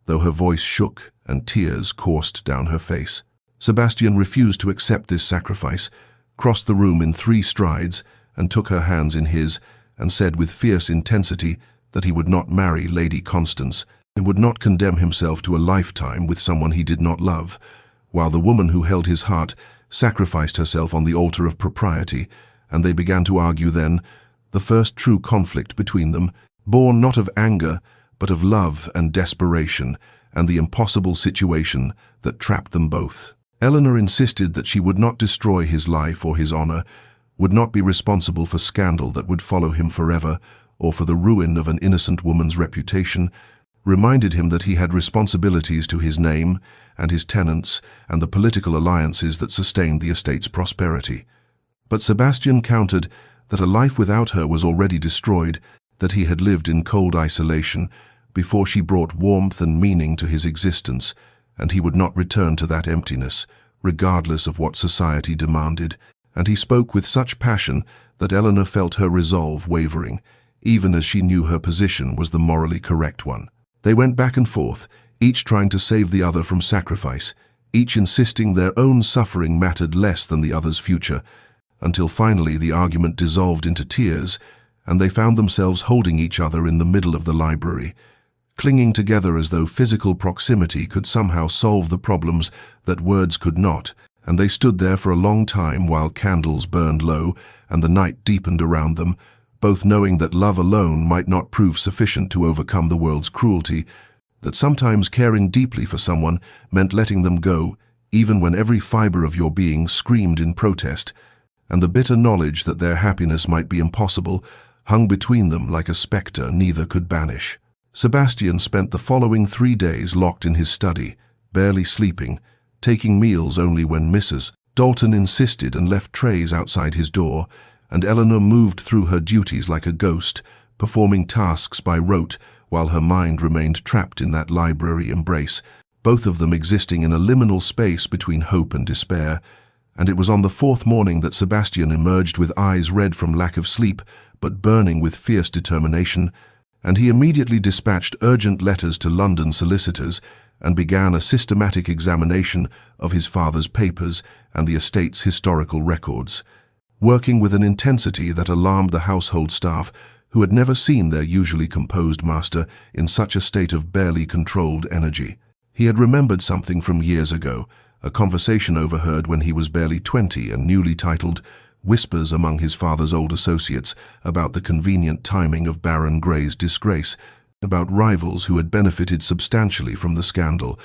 though her voice shook and tears coursed down her face. Sebastian refused to accept this sacrifice, crossed the room in 3 strides, and took her hands in his, and said with fierce intensity that he would not marry Lady Constance and would not condemn himself to a lifetime with someone he did not love, while the woman who held his heart sacrificed herself on the altar of propriety, and they began to argue then, the first true conflict between them, born not of anger, but of love and desperation, and the impossible situation that trapped them both. Eleanor insisted that she would not destroy his life or his honor, would not be responsible for scandal that would follow him forever, or for the ruin of an innocent woman's reputation, reminded him that he had responsibilities to his name and his tenants and the political alliances that sustained the estate's prosperity. But Sebastian countered that a life without her was already destroyed, that he had lived in cold isolation before she brought warmth and meaning to his existence, and he would not return to that emptiness, regardless of what society demanded, and he spoke with such passion that Eleanor felt her resolve wavering, even as she knew her position was the morally correct one. They went back and forth, each trying to save the other from sacrifice, each insisting their own suffering mattered less than the other's future, until finally the argument dissolved into tears, and they found themselves holding each other in the middle of the library, clinging together as though physical proximity could somehow solve the problems that words could not. And they stood there for a long time while candles burned low and the night deepened around them, both knowing that love alone might not prove sufficient to overcome the world's cruelty, that sometimes caring deeply for someone meant letting them go, even when every fiber of your being screamed in protest, and the bitter knowledge that their happiness might be impossible hung between them like a spectre neither could banish. Sebastian spent the following 3 days locked in his study, barely sleeping, taking meals only when Mrs. Dalton insisted and left trays outside his door, and Eleanor moved through her duties like a ghost, performing tasks by rote while her mind remained trapped in that library embrace, both of them existing in a liminal space between hope and despair. And it was on the 4th morning that Sebastian emerged with eyes red from lack of sleep, but burning with fierce determination, and he immediately dispatched urgent letters to London solicitors and began a systematic examination of his father's papers and the estate's historical records, working with an intensity that alarmed the household staff, who had never seen their usually composed master in such a state of barely controlled energy. He had remembered something from years ago, a conversation overheard when he was barely 20 and newly titled "Whispers Among His Father's Old Associates" about the convenient timing of Baron Grey's disgrace, about rivals who had benefited substantially from the scandal,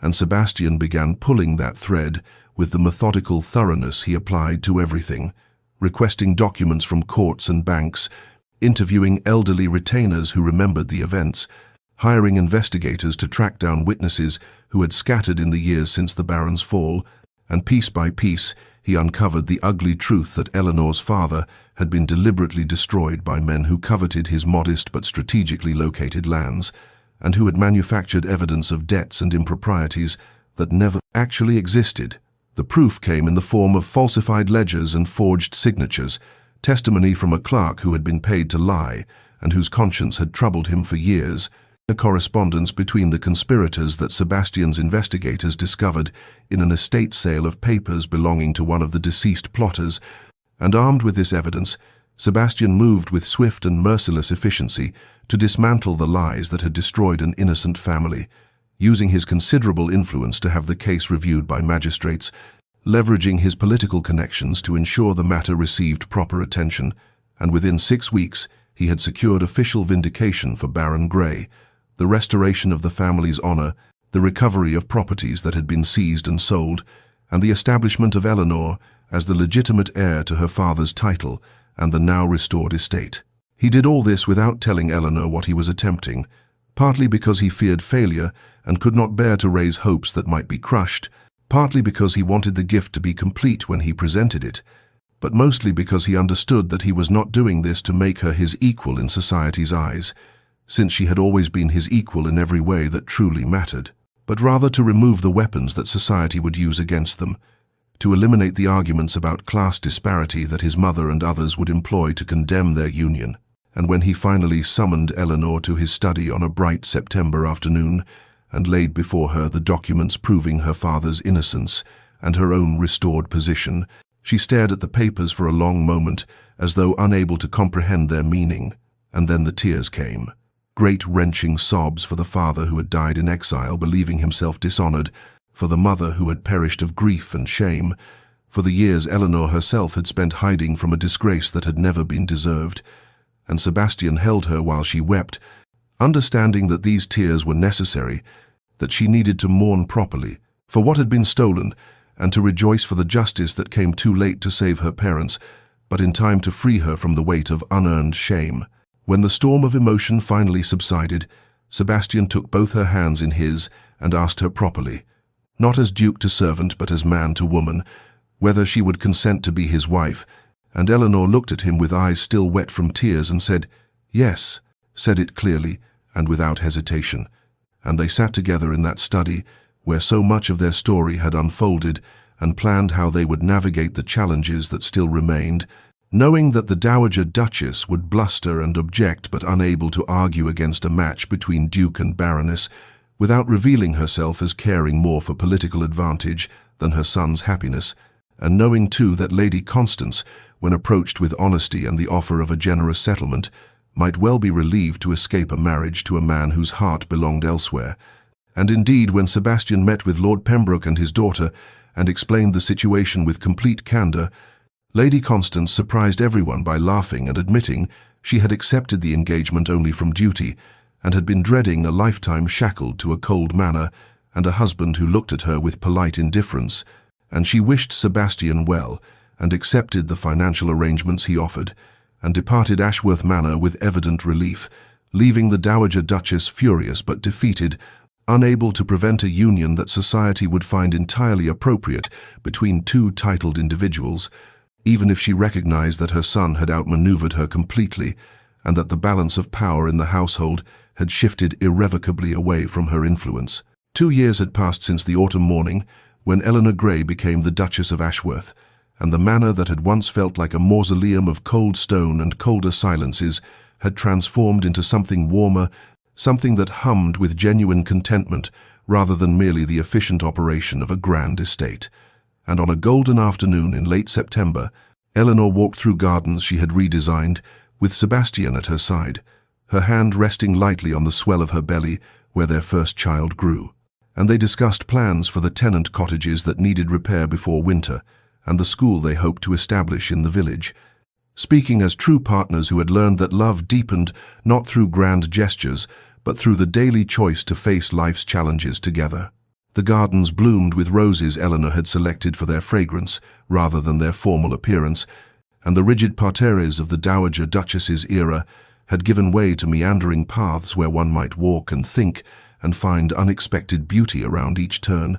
and Sebastian began pulling that thread with the methodical thoroughness he applied to everything, requesting documents from courts and banks, interviewing elderly retainers who remembered the events, hiring investigators to track down witnesses who had scattered in the years since the Baron's fall, and piece by piece he uncovered the ugly truth that Eleanor's father had been deliberately destroyed by men who coveted his modest but strategically located lands, and who had manufactured evidence of debts and improprieties that never actually existed. The proof came in the form of falsified ledgers and forged signatures, testimony from a clerk who had been paid to lie and whose conscience had troubled him for years, a correspondence between the conspirators that Sebastian's investigators discovered in an estate sale of papers belonging to one of the deceased plotters, and armed with this evidence, Sebastian moved with swift and merciless efficiency to dismantle the lies that had destroyed an innocent family, using his considerable influence to have the case reviewed by magistrates, leveraging his political connections to ensure the matter received proper attention, and within 6 weeks he had secured official vindication for Baron Grey, the restoration of the family's honor, the recovery of properties that had been seized and sold, and the establishment of Eleanor as the legitimate heir to her father's title and the now restored estate. He did all this without telling Eleanor what he was attempting, partly because he feared failure and could not bear to raise hopes that might be crushed, partly because he wanted the gift to be complete when he presented it, but mostly because he understood that he was not doing this to make her his equal in society's eyes, since she had always been his equal in every way that truly mattered, but rather to remove the weapons that society would use against them, to eliminate the arguments about class disparity that his mother and others would employ to condemn their union. And when he finally summoned Eleanor to his study on a bright September afternoon and laid before her the documents proving her father's innocence and her own restored position, she stared at the papers for a long moment as though unable to comprehend their meaning, and then the tears came. Great wrenching sobs for the father who had died in exile, believing himself dishonored, for the mother who had perished of grief and shame, for the years Eleanor herself had spent hiding from a disgrace that had never been deserved, and Sebastian held her while she wept, understanding that these tears were necessary, that she needed to mourn properly for what had been stolen, and to rejoice for the justice that came too late to save her parents, but in time to free her from the weight of unearned shame. When the storm of emotion finally subsided, Sebastian took both her hands in his and asked her properly, not as duke to servant but as man to woman, whether she would consent to be his wife, and Eleanor looked at him with eyes still wet from tears and said, "Yes," said it clearly and without hesitation, and they sat together in that study where so much of their story had unfolded and planned how they would navigate the challenges that still remained, knowing that the Dowager Duchess would bluster and object but unable to argue against a match between Duke and Baroness, without revealing herself as caring more for political advantage than her son's happiness, and knowing too that Lady Constance, when approached with honesty and the offer of a generous settlement, might well be relieved to escape a marriage to a man whose heart belonged elsewhere. And indeed, when Sebastian met with Lord Pembroke and his daughter and explained the situation with complete candour, Lady Constance surprised everyone by laughing and admitting she had accepted the engagement only from duty, and had been dreading a lifetime shackled to a cold manner and a husband who looked at her with polite indifference, and she wished Sebastian well and accepted the financial arrangements he offered, and departed Ashworth Manor with evident relief, leaving the Dowager Duchess furious but defeated, unable to prevent a union that society would find entirely appropriate between two titled individuals, even if she recognized that her son had outmaneuvered her completely, and that the balance of power in the household had shifted irrevocably away from her influence. 2 years had passed since the autumn morning when Eleanor Grey became the Duchess of Ashworth, and the manor that had once felt like a mausoleum of cold stone and colder silences had transformed into something warmer, something that hummed with genuine contentment rather than merely the efficient operation of a grand estate. And on a golden afternoon in late September, Eleanor walked through gardens she had redesigned, with Sebastian at her side, her hand resting lightly on the swell of her belly where their first child grew. And they discussed plans for the tenant cottages that needed repair before winter, and the school they hoped to establish in the village, speaking as true partners who had learned that love deepened not through grand gestures, but through the daily choice to face life's challenges together. The gardens bloomed with roses Eleanor had selected for their fragrance rather than their formal appearance, and the rigid parterres of the Dowager Duchess's era had given way to meandering paths where one might walk and think and find unexpected beauty around each turn,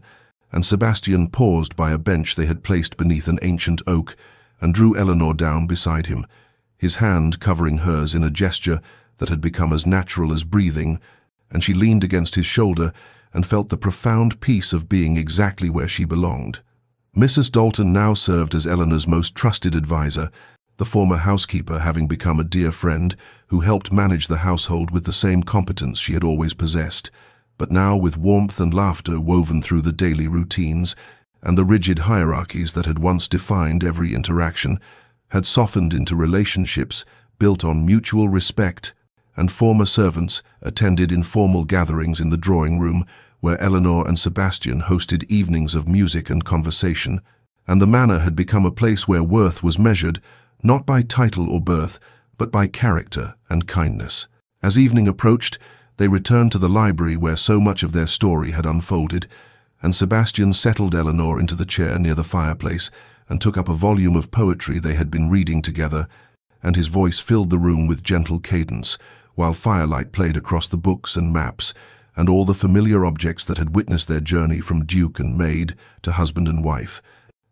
and Sebastian paused by a bench they had placed beneath an ancient oak and drew Eleanor down beside him, his hand covering hers in a gesture that had become as natural as breathing, and she leaned against his shoulder and felt the profound peace of being exactly where she belonged. Mrs. Dalton now served as Eleanor's most trusted advisor, the former housekeeper having become a dear friend who helped manage the household with the same competence she had always possessed, but now with warmth and laughter woven through the daily routines, and the rigid hierarchies that had once defined every interaction had softened into relationships built on mutual respect, and former servants attended informal gatherings in the drawing room where Eleanor and Sebastian hosted evenings of music and conversation, and the manor had become a place where worth was measured not by title or birth, but by character and kindness. As evening approached, they returned to the library where so much of their story had unfolded, and Sebastian settled Eleanor into the chair near the fireplace and took up a volume of poetry they had been reading together, and his voice filled the room with gentle cadence, while firelight played across the books and maps and all the familiar objects that had witnessed their journey from Duke and Maid to husband and wife.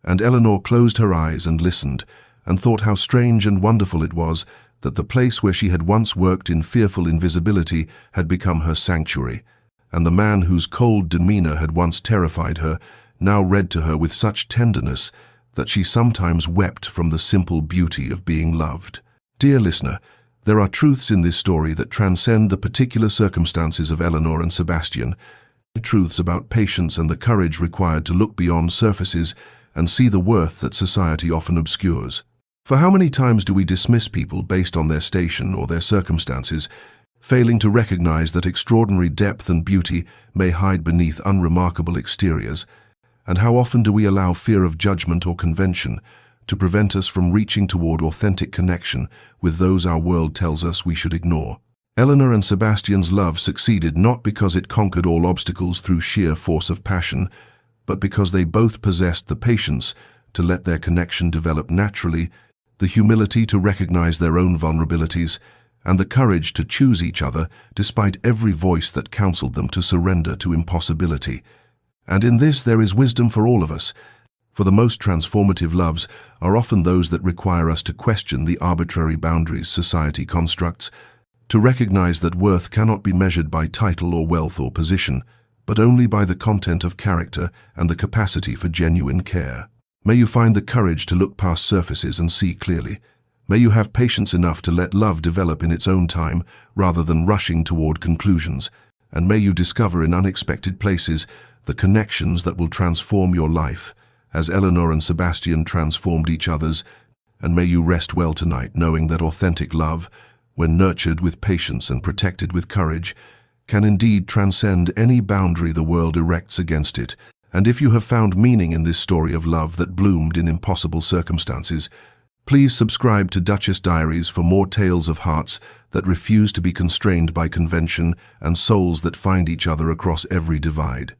And Eleanor closed her eyes and listened, and thought how strange and wonderful it was that the place where she had once worked in fearful invisibility had become her sanctuary, and the man whose cold demeanor had once terrified her now read to her with such tenderness that she sometimes wept from the simple beauty of being loved. Dear listener, there are truths in this story that transcend the particular circumstances of Eleanor and Sebastian, truths about patience and the courage required to look beyond surfaces and see the worth that society often obscures. For how many times do we dismiss people based on their station or their circumstances, failing to recognize that extraordinary depth and beauty may hide beneath unremarkable exteriors? And how often do we allow fear of judgment or convention to prevent us from reaching toward authentic connection with those our world tells us we should ignore? Eleanor and Sebastian's love succeeded not because it conquered all obstacles through sheer force of passion, but because they both possessed the patience to let their connection develop naturally, the humility to recognize their own vulnerabilities, and the courage to choose each other despite every voice that counseled them to surrender to impossibility. And in this there is wisdom for all of us, for the most transformative loves are often those that require us to question the arbitrary boundaries society constructs, to recognize that worth cannot be measured by title or wealth or position, but only by the content of character and the capacity for genuine care. May you find the courage to look past surfaces and see clearly. May you have patience enough to let love develop in its own time rather than rushing toward conclusions. and may you discover in unexpected places the connections that will transform your life, as Eleanor and Sebastian transformed each other's, and may you rest well tonight knowing that authentic love, when nurtured with patience and protected with courage, can indeed transcend any boundary the world erects against it. And if you have found meaning in this story of love that bloomed in impossible circumstances, please subscribe to Duchess Diaries for more tales of hearts that refuse to be constrained by convention and souls that find each other across every divide.